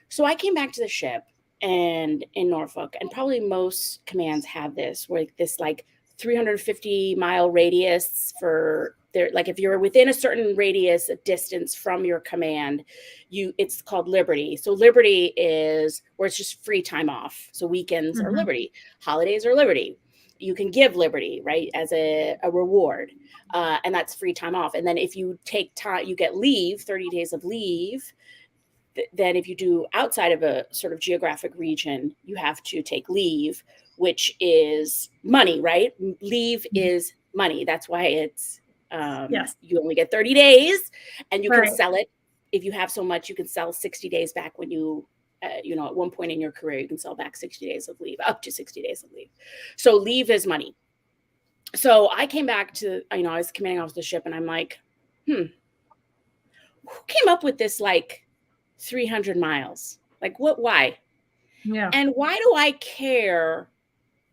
So I came back to the ship and in Norfolk, and probably most commands have this, where this like 350-mile radius for their, like if you're within a certain radius, a distance from your command, it's called liberty. So liberty is where it's just free time off. So weekends are liberty, holidays are liberty. You can give liberty, right, as a reward, and that's free time off. And then if you take time, you get leave, 30 days of leave. Then if you do outside of a sort of geographic region, you have to take leave, which is money, right? Leave is money. That's why it's, you only get 30 days and you can sell it. If you have so much, you can sell 60 days back when you, at one point in your career, you can sell back 60 days of leave, up to 60 days of leave. So leave is money. So I came back to, I was commanding off the ship and I'm like, who came up with this like 300 miles? Like what, why? Yeah. And why do I care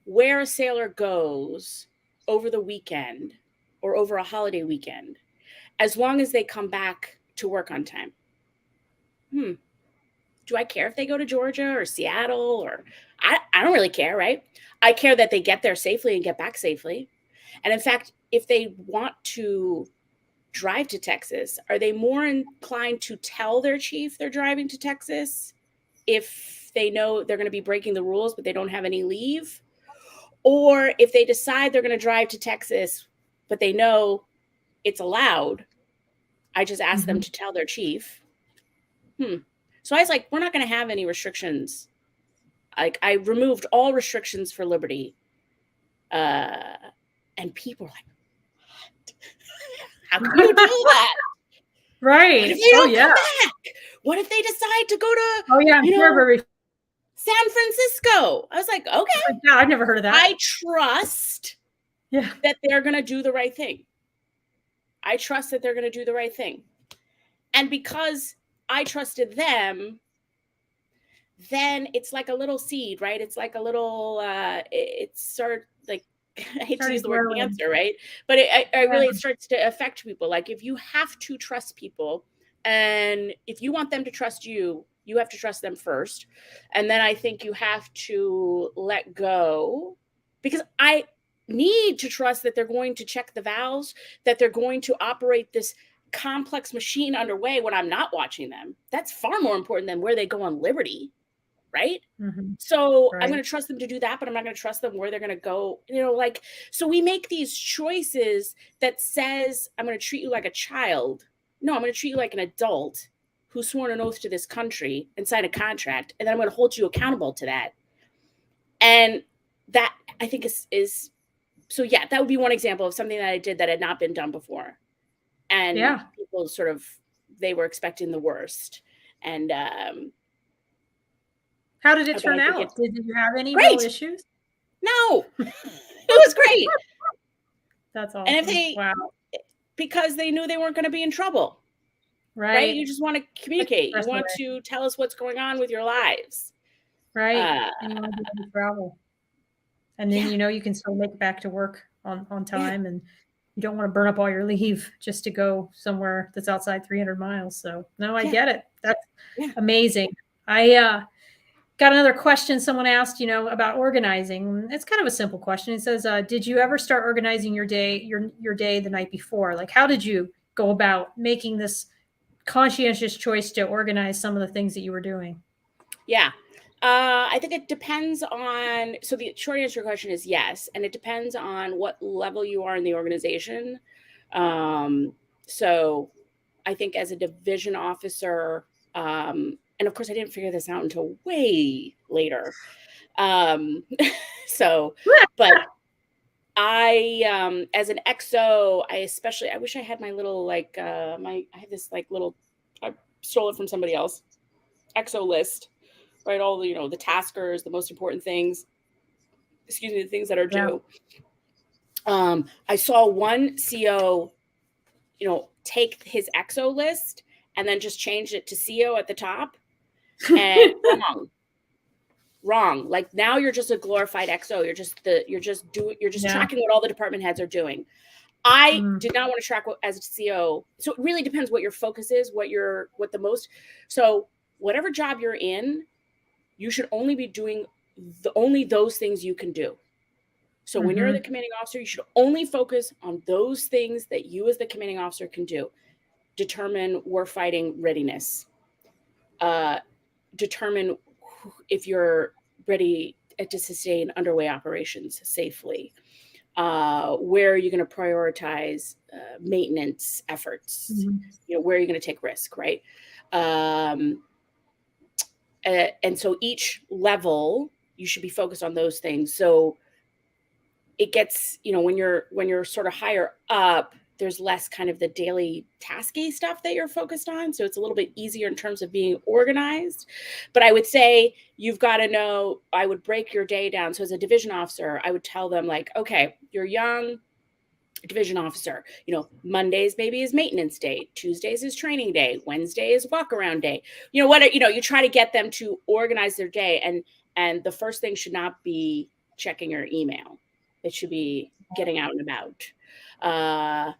where a sailor goes over the weekend or over a holiday weekend, as long as they come back to work on time? Do I care if they go to Georgia or Seattle or I don't really care, right? I care that they get there safely and get back safely. And in fact, if they want to drive to Texas, are they more inclined to tell their chief they're driving to Texas if they know they're going to be breaking the rules, but they don't have any leave? Or if they decide they're going to drive to Texas, but they know it's allowed, I just ask them to tell their chief. So I was like, we're not going to have any restrictions. Like I removed all restrictions for liberty. And people are like, what? How can you do that? Right. What if they don't come back? What if they decide to go to San Francisco? I was like, okay. Yeah, I've never heard of that. I trust that they're going to do the right thing. I trust that they're going to do the right thing. And because I trusted them, then it's like a little seed, right? It's like a little, it's sort of like, I hate to use the word cancer, right? But it starts to affect people. Like if you have to trust people and if you want them to trust you, you have to trust them first. And then I think you have to let go, because I need to trust that they're going to check the valves, that they're going to operate this complex machine underway when I'm not watching them. That's far more important than where they go on liberty, right? So I'm going to trust them to do that, but I'm not going to trust them where they're going to go. So we make these choices that says, I'm going to treat you like a child. No, I'm going to treat you like an adult who's sworn an oath to this country and signed a contract, and then I'm going to hold you accountable to that. And that I think is so yeah, that would be one example of something that I did that had not been done before. And people sort of they were expecting the worst. And how did it turn out? Did you have any real issues? No, it was great. That's awesome. And if they, because they knew they weren't going to be in trouble. Right? You just want to communicate. You want to tell us what's going on with your lives. Right. And you want to be able to travel. And then, you can still make it back to work on time, and you don't want to burn up all your leave just to go somewhere that's outside 300 miles. So no, I get it. That's amazing. I got another question someone asked, about organizing. It's kind of a simple question. It says, did you ever start organizing your day the night before? Like, how did you go about making this conscientious choice to organize some of the things that you were doing? Yeah. I think it depends on, so the short answer to your question is yes. And it depends on what level you are in the organization. So I think as a division officer, and of course I didn't figure this out until way later. But I, as an XO, I wish I had my little, I have this little, I stole it from somebody else, XO list, right? All the, the taskers, the most important things, the things that are due. I saw one CO, take his XO list and then just change it to CO at the top, and wrong. Like, now you're just a glorified XO. You're just tracking what all the department heads are doing. I did not want to track as a CO. So it really depends what your focus is, so whatever job you're in, you should only be doing only those things you can do. So when you're the commanding officer, you should only focus on those things that you as the commanding officer can do. Determine warfighting readiness. Determine if you're ready to sustain underway operations safely. Where are you going to prioritize maintenance efforts? Where are you going to take risk, right? And so each level, you should be focused on those things. So it gets, when you're sort of higher up, there's less kind of the daily tasky stuff that you're focused on. So it's a little bit easier in terms of being organized. But I would say you've got to know, I would break your day down. So as a division officer, I would tell them, like, okay, you're young division officer, Mondays maybe is maintenance day, Tuesdays is training day, Wednesday is walk around day. You try to get them to organize their day, and the first thing should not be checking your email. It should be getting out and about. And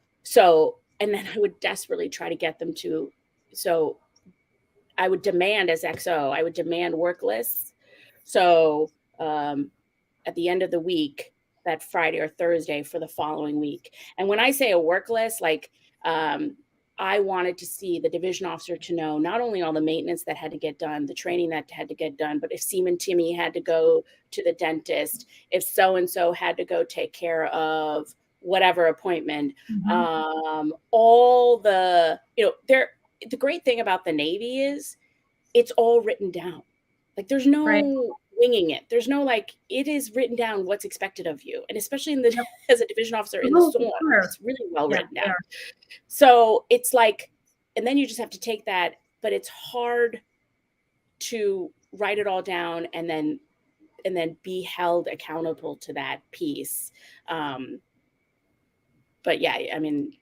then I would desperately try to get them to, so I would demand as XO, I would demand work lists. So at the end of the week, that Friday or Thursday for the following week. And when I say a work list, I wanted to see the division officer to know not only all the maintenance that had to get done, the training that had to get done, but if Seaman Timmy had to go to the dentist, if so-and-so had to go take care of whatever appointment, all the, the great thing about the Navy is it's all written down. Like, there's no winging it. There's no, it is written down what's expected of you. And especially as a division officer in the SORM, it's really well written down. So it's and then you just have to take that, but it's hard to write it all down and then be held accountable to that piece. But yeah, I mean,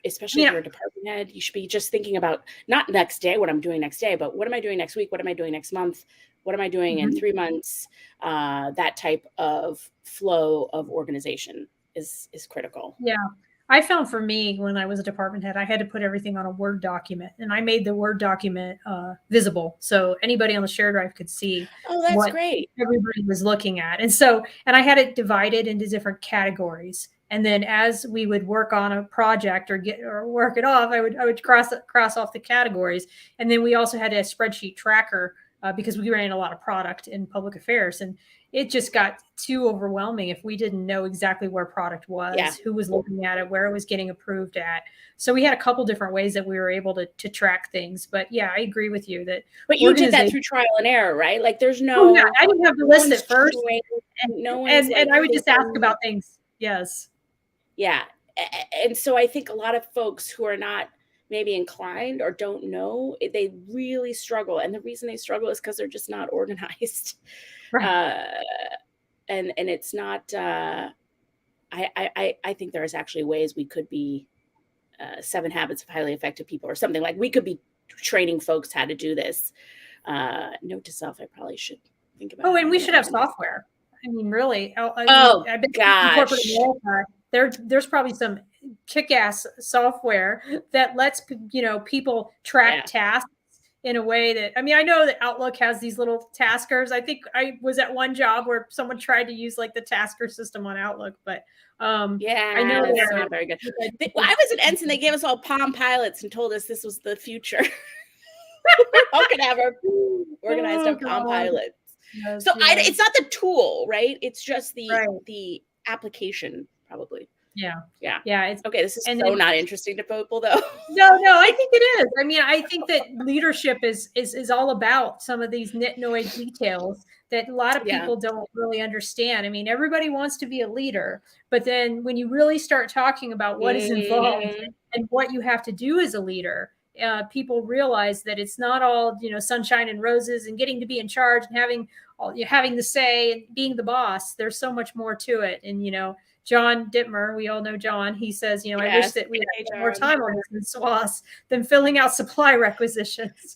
especially if you're a department head, you should be just thinking about not next day, what I'm doing next day, but what am I doing next week? What am I doing next month? What am I doing in 3 months? That type of flow of organization is critical. Yeah. I found for me, when I was a department head, I had to put everything on a Word document, and I made the Word document visible. So anybody on the shared drive could see what great. Everybody was looking at. And I had it divided into different categories. And then as we would work on a project or work it off, I would cross off the categories. And then we also had a spreadsheet tracker because we ran a lot of product in public affairs, and it just got too overwhelming if we didn't know exactly where product was, who was looking at it, where it was getting approved at. So we had a couple different ways that we were able to track things. But yeah, I agree with you that. But you did that through trial and error, right? Like, there's no. Oh, yeah, I didn't have to list it first, and I would just ask about things. Yes. Yeah. And so I think a lot of folks who are not maybe inclined or don't know, they really struggle. And the reason they struggle is because they're just not organized. Right. And it's not, I think there's actually ways we could be 7 habits of highly effective people or something. Like we could be training folks how to do this. Note to self, I probably should think about Oh, and how we to should have run this. software. I mean, really. Oh I bet in corporate gosh. America, there's probably some kick-ass software that lets people track Yeah. tasks in a way that, I mean, I know that Outlook has these little taskers. I think I was at one job where someone tried to use like the tasker system on Outlook, but I know Yeah, it's not very good. Well, I was an ensign. They gave us all Palm Pilots and told us this was the future. We're all gonna have our organized on Palm Pilots. Yes, So yes. it's not the tool, right? It's just Right. the application, probably. Yeah. Yeah. Yeah. It's Okay, this is and so then not interesting to people, though. no, I think it is. I mean, I think that leadership is all about some of these nitnoid details that a lot of Yeah. people don't really understand. I mean, everybody wants to be a leader, but then when you really start talking about what is involved Mhm. and what you have to do as a leader, people realize that it's not all sunshine and roses and getting to be in charge and having the say and being the boss. There's so much more to it, and John Dittmer, we all know John, he says, I wish Yes. that we Hey, had more John. time on this in S.O.S than filling out supply requisitions.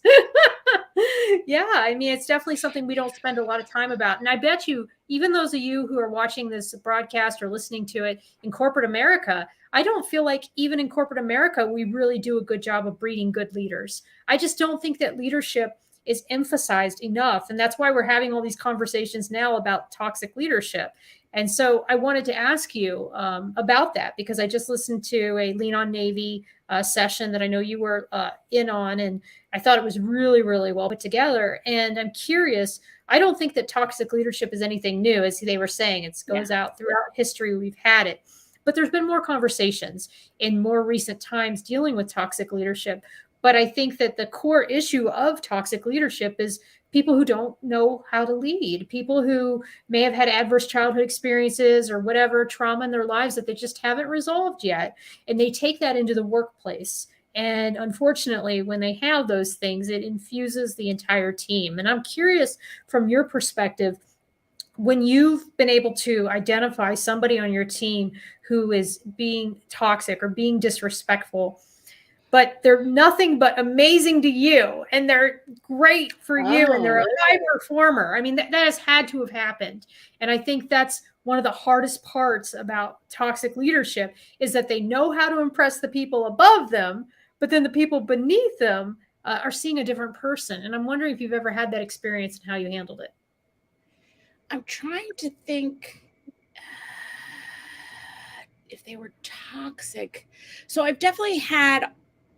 Yeah, I mean, it's definitely something we don't spend a lot of time about. And I bet you, even those of you who are watching this broadcast or listening to it in corporate America, I don't feel like even in corporate America, we really do a good job of breeding good leaders. I just don't think that leadership is emphasized enough. And that's why we're having all these conversations now about toxic leadership. And so I wanted to ask you about that, because I just listened to a Lean on Navy session that I know you were in on, and I thought it was really, really well put together. And I'm curious, I don't think that toxic leadership is anything new, as they were saying. It goes out throughout history. We've had it. But there's been more conversations in more recent times dealing with toxic leadership. But I think that the core issue of toxic leadership is people who don't know how to lead, people who may have had adverse childhood experiences or whatever trauma in their lives that they just haven't resolved yet. And they take that into the workplace. And unfortunately, when they have those things, it infuses the entire team. And I'm curious, from your perspective, when you've been able to identify somebody on your team who is being toxic or being disrespectful, but they're nothing but amazing to you and they're great for you and they're a high performer. I mean, that has had to have happened. And I think that's one of the hardest parts about toxic leadership, is that they know how to impress the people above them, but then the people beneath them are seeing a different person. And I'm wondering if you've ever had that experience and how you handled it. I'm trying to think if they were toxic. So I've definitely had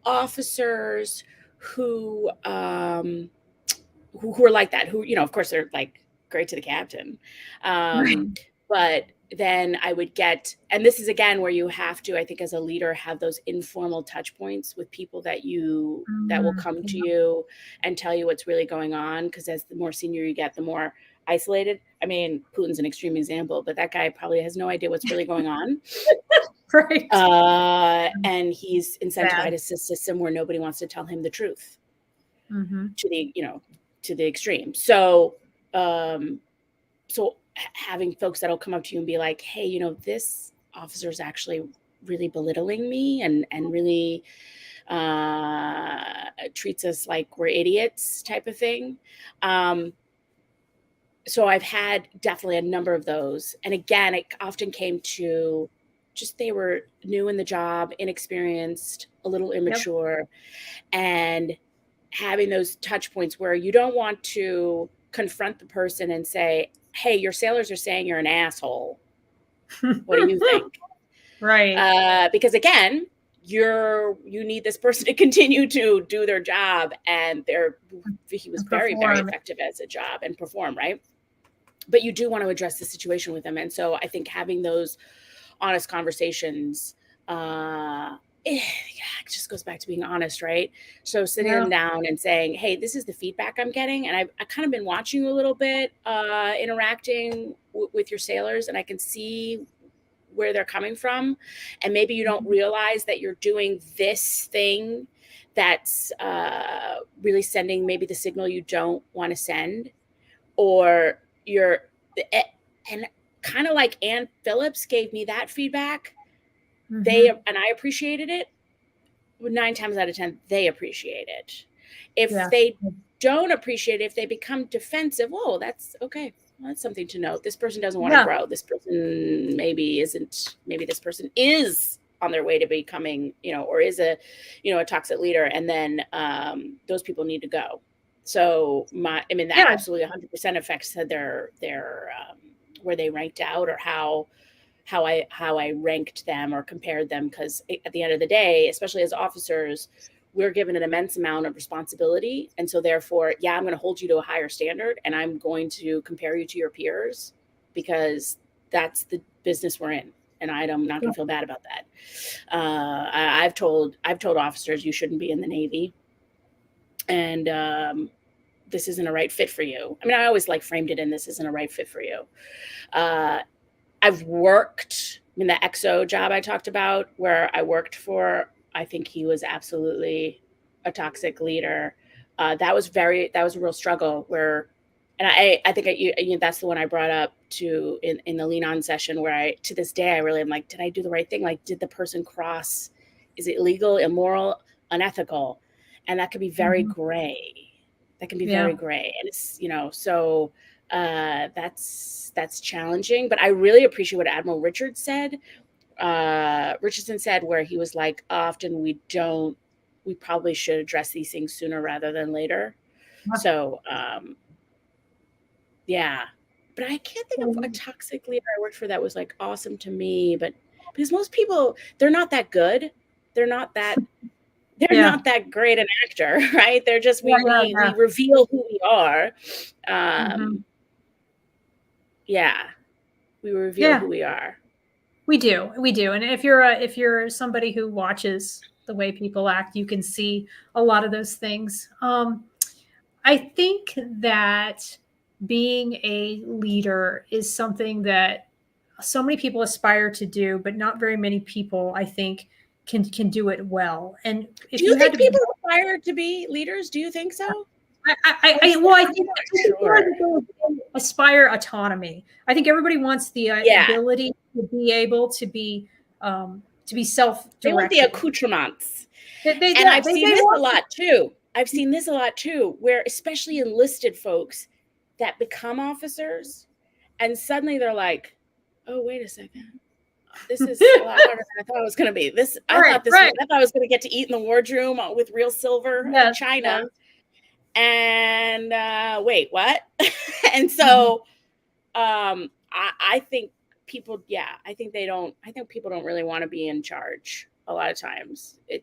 officers who were like that, who, of course they're like great to the captain. Right. But then I would get, and this is again where you have to, I think as a leader, have those informal touch points with people that will come to you and tell you what's really going on. Because as the more senior you get, the more isolated. I mean, Putin's an extreme example, but that guy probably has no idea what's really going on. Right. And he's incentivized a system where nobody wants to tell him the truth to the extreme. So, having folks that'll come up to you and be like, hey, this officer is actually really belittling me and really treats us like we're idiots type of thing. So I've had definitely a number of those. And again, it often came to just they were new in the job, inexperienced, a little immature, and having those touch points where you don't want to confront the person and say, hey, your sailors are saying you're an asshole. What do you think? Right. Because again, you need this person to continue to do their job, and he was very, very effective as a job and perform, right? But you do want to address the situation with them. And so I think having those honest conversations, it just goes back to being honest, right? So sitting them down and saying, hey, this is the feedback I'm getting. And I kind of been watching you a little bit, interacting with your sailors, and I can see where they're coming from. And maybe you don't realize that you're doing this thing that's really sending maybe the signal you don't want to send, or and kind of like Ann Phillips gave me that feedback. And I appreciated it. 9 times out of 10, they appreciate it. If they don't appreciate it, if they become defensive, oh, that's okay. Well, that's something to note. This person doesn't want to grow. This person maybe this person is on their way to becoming, or is a toxic leader. And then those people need to go. So that absolutely 100% affects their where they ranked out, or how I ranked them or compared them. Because at the end of the day, especially as officers, we're given an immense amount of responsibility. And so therefore, I'm going to hold you to a higher standard, and I'm going to compare you to your peers, because that's the business we're in. And I'm not going to feel bad about that. I've told officers, you shouldn't be in the Navy. And this isn't a right fit for you. I mean, I always framed it in, this isn't a right fit for you. I've worked in the XO job I talked about, where I worked for, I think he was absolutely a toxic leader. That was a real struggle where, and I think that's the one I brought up to in the lean on session, where to this day, I really am like, did I do the right thing? Did the person cross? Is it illegal, immoral, unethical? And that could be very gray. That can be very gray. And it's, so that's challenging. But I really appreciate what Admiral Richardson said, where he was like, often we probably should address these things sooner rather than later. So, but I can't think of a toxic leader I worked for that was awesome to me, but because most people, they're not that good. They're not that great an actor, right? They're just, we reveal who we are. We reveal who we are. We do. And if you're somebody who watches the way people act, you can see a lot of those things. I think that being a leader is something that so many people aspire to do, but not very many people, I think, can do it well. And do you think people aspire to be leaders? Do you think so? I think people aspire autonomy. I think everybody wants the ability to be able to be self-directed. They want the accoutrements. I've seen this a lot too, where especially enlisted folks that become officers, and suddenly they're like, oh, wait a second. This is a lot harder than I thought it was going to be. I thought I was going to get to eat in the wardroom with real silver and china. And wait, what? And so I think people, I think people don't really want to be in charge a lot of times. I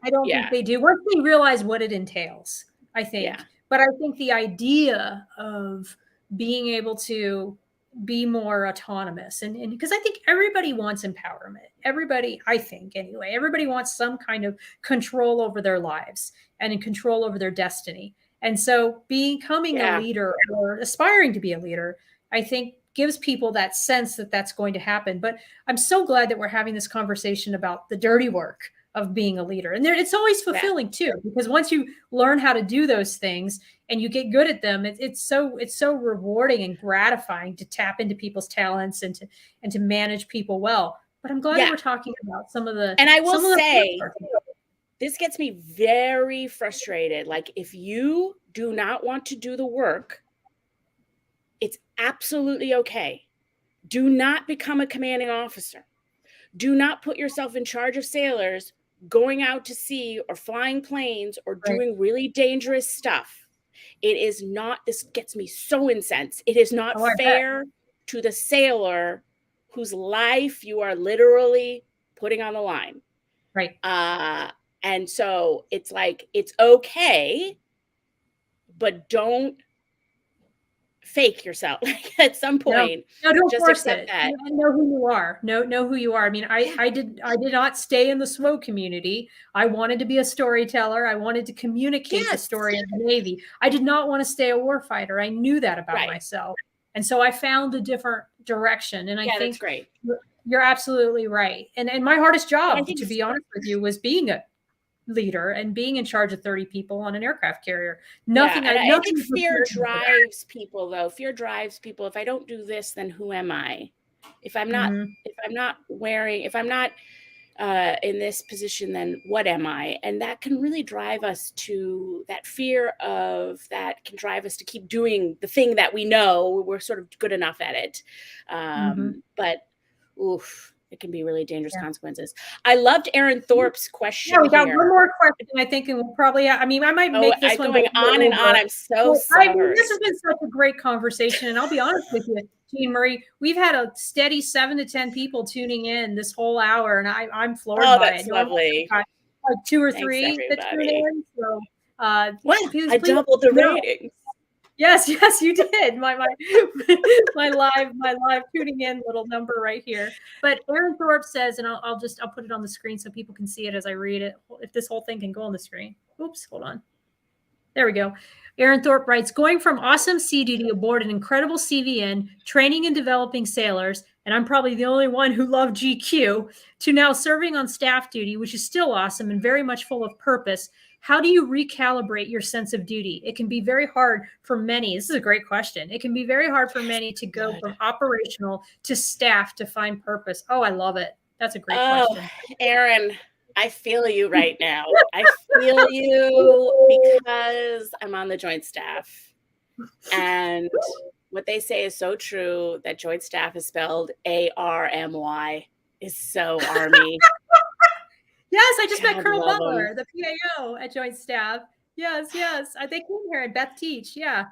don't think they do. Once they realize what it entails, I think. Yeah. But I think the idea of being able to be more autonomous, and because I think everybody wants empowerment. Everybody wants some kind of control over their lives and in control over their destiny. And so becoming a leader or aspiring to be a leader, I think, gives people that sense that that's going to happen. But I'm so glad that we're having this conversation about the dirty work of being a leader. And it's always fulfilling too, because once you learn how to do those things and you get good at them, it's so rewarding and gratifying to tap into people's talents and to manage people well. But I'm glad that we're talking about some of the. And I will say, this gets me very frustrated. If you do not want to do the work, it's absolutely okay. Do not become a commanding officer. Do not put yourself in charge of sailors going out to sea or flying planes or doing really dangerous stuff. It is not, this gets me so incensed. It is not fair to the sailor whose life you are literally putting on the line. Right. And so it's it's okay, but don't fake yourself at some point. No, don't just force accept it. That. Know who you are. Know who you are. I mean, I did not stay in the SWO community. I wanted to be a storyteller. I wanted to communicate the story of the Navy. I did not want to stay a warfighter. I knew that about myself. And so I found a different direction. And I think that's great. You're absolutely right. And my hardest job, to be honest with you, was being a leader and being in charge of 30 people on an aircraft carrier. Yeah, Nothing. and I Nothing think fear drives people, though. Fear drives people. If I don't do this, then who am I? If I'm not, if I'm not in this position, then what am I? And that can really drive us to that fear of that can drive us to keep doing the thing that we know we're sort of good enough at it. But oof, it can be really dangerous consequences. I loved Aaron Thorpe's question. Yeah, we got here. one more question, I think, and we'll probably, I mean, I might make this one going on and on. I'm so sorry. I mean, this has been such a great conversation, and I'll be honest with you, Jean Marie, we've had a steady 7 to 10 people tuning in this whole hour, and I'm floored by it. That's lovely. Like 2 or 3 that tune in. So, well, I doubled the ratings. Yes, you did. My live tuning in little number right here. But Aaron Thorpe says, and I'll put it on the screen so people can see it as I read it. If this whole thing can go on the screen. Oops, hold on. There we go. Aaron Thorpe writes, going from awesome sea duty aboard an incredible CVN, training and developing sailors, and I'm probably the only one who loved GQ, to now serving on staff duty, which is still awesome and very much full of purpose. How do you recalibrate your sense of duty? It can be very hard for many. This is a great question. It can be very hard for many to go from operational to staff to find purpose. Oh, I love it. That's a great question. Aaron, I feel you right now. I feel you because I'm on the joint staff. And what they say is so true, that joint staff is spelled ARMY, is so Army. Yes, I just met Colonel Butler, the PAO at Joint Staff. Yes. They came here and Beth Teach. Yeah,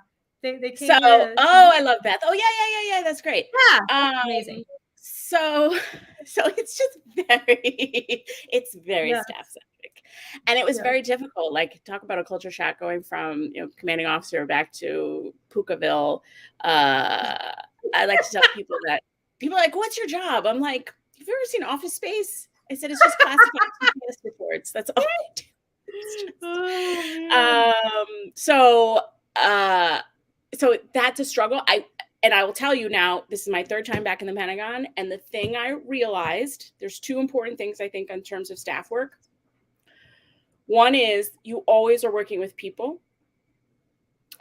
they came. So, I love Beth. Oh yeah. That's great. Yeah, that's amazing. So it's just it's very staff centric, and it was very difficult. Like, talk about a culture shock going from commanding officer back to Pukaville. I like to tell people that people are like, "What's your job?" I'm like, "Have you ever seen Office Space?" I said, it's just classified TPS reports. That's all I do. So that's a struggle. I will tell you now, this is my 3rd time back in the Pentagon. And the thing I realized, there's 2 important things, I think, in terms of staff work. One is you always are working with people,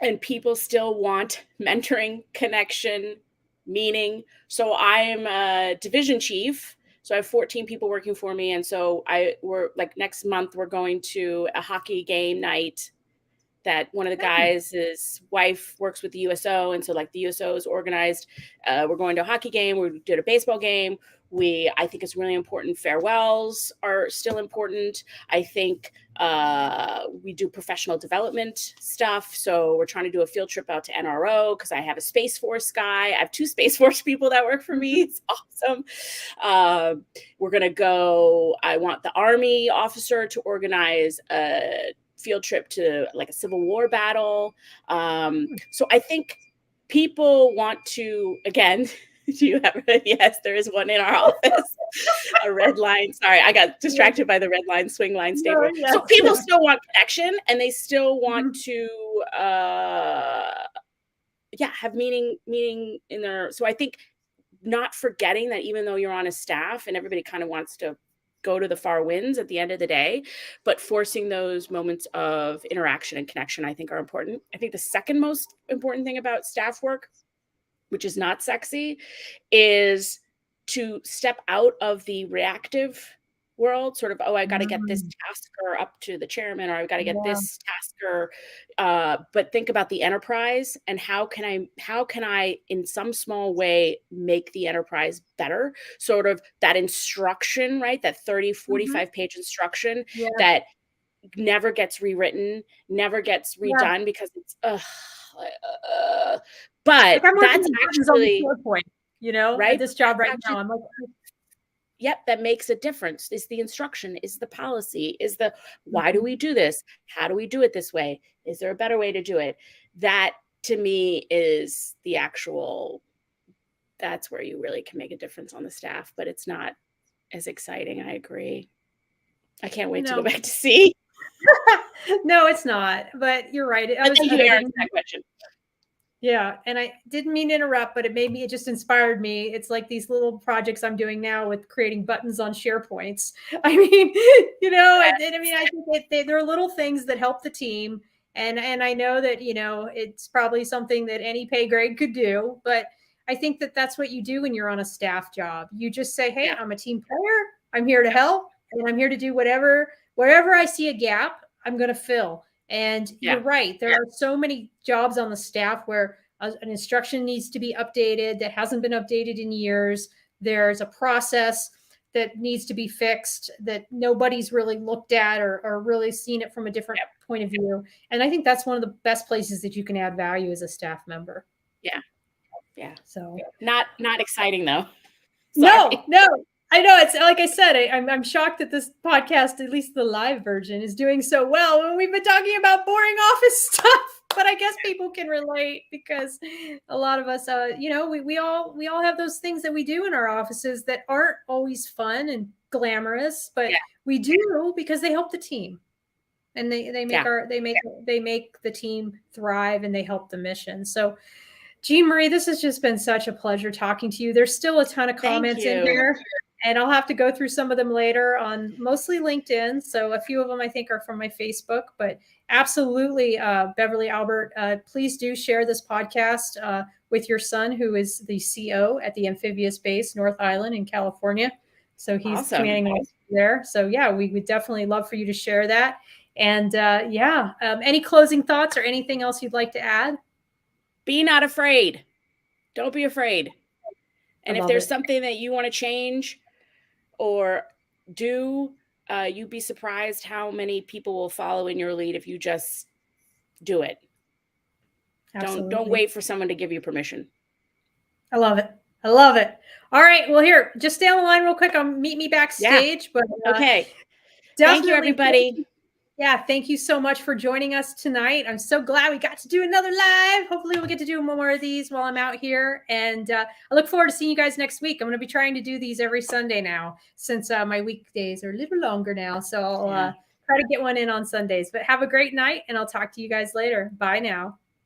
and people still want mentoring, connection, meaning. So I'm a division chief. So I have 14 people working for me. And so we're like, next month, we're going to a hockey game night that one of the guys, his wife works with the USO. And so like the USO is organized. We're going to a hockey game. We did a baseball game. I think it's really important. Farewells are still important. I think we do professional development stuff. So we're trying to do a field trip out to NRO because I have a Space Force guy. I have 2 Space Force people that work for me. It's awesome. We're going to go. I want the Army officer to organize a field trip to like a Civil War battle. So I think people want to, again, do you have yes, there is one in our office. A red line. Sorry, I got distracted by the red line, swing line staple. So people still want connection, and they still want to have meaning in their. So I think not forgetting that even though you're on a staff and everybody kind of wants to go to the far winds at the end of the day, but forcing those moments of interaction and connection, I think, are important. I think the second most important thing about staff work, which is not sexy, is to step out of the reactive world, sort of, I got to get this tasker up to the chairman, or I've got to get this tasker, but think about the enterprise and how can I in some small way make the enterprise better, sort of that instruction, right? That 30, 45 page instruction that never gets rewritten, never gets redone because it's, but that's actually point, right? At this job right now, I'm like, that makes a difference. Is the instruction, is the policy, is the why do we do this? How do we do it this way? Is there a better way to do it? That to me is the actual, that's where you really can make a difference on the staff, but it's not as exciting. I agree. I can't wait to go back to sea. No, it's not, but you're right. Thank you, Aaron, for that question. Yeah. And I didn't mean to interrupt, but it just inspired me. It's like these little projects I'm doing now with creating buttons on SharePoints. I mean, I mean, I think they're little things that help the team. And I know that, it's probably something that any pay grade could do, but I think that that's what you do when you're on a staff job. You just say, hey, Yeah. I'm a team player. I'm here to help, and I'm here to do wherever I see a gap, I'm going to fill. And Yeah. you're right. There are so many jobs on the staff where an instruction needs to be updated that hasn't been updated in years. There's a process that needs to be fixed that nobody's really looked at or really seen it from a different point of view. And I think that's one of the best places that you can add value as a staff member. Yeah. Yeah. So not exciting though. No, I know. It's like I said, I'm shocked that this podcast, at least the live version, is doing so well when we've been talking about boring office stuff. But I guess people can relate because a lot of us, we all have those things that we do in our offices that aren't always fun and glamorous, but we do because they help the team, and they make the team thrive, and they help the mission. So, Jean Marie, this has just been such a pleasure talking to you. There's still a ton of comments in here, and I'll have to go through some of them later on mostly LinkedIn. So a few of them I think are from my Facebook, but absolutely, Beverly Albert, please do share this podcast with your son, who is the CO at the amphibious base, North Island in California. So he's commanding us there. So yeah, we would definitely love for you to share that. And any closing thoughts or anything else you'd like to add? Be not afraid. Don't be afraid. And if there's something that you want to change or do, you'd be surprised how many people will follow in your lead if you just do it. Absolutely. Don't wait for someone to give you permission. I love it. I love it. All right. Well, here, just stay on the line real quick. Meet me backstage. Yeah. But okay. Thank you, everybody. Thank you so much for joining us tonight. I'm so glad we got to do another live. Hopefully we'll get to do more of these while I'm out here. And I look forward to seeing you guys next week. I'm going to be trying to do these every Sunday now, since my weekdays are a little longer now. So I'll try to get one in on Sundays. But have a great night, and I'll talk to you guys later. Bye now.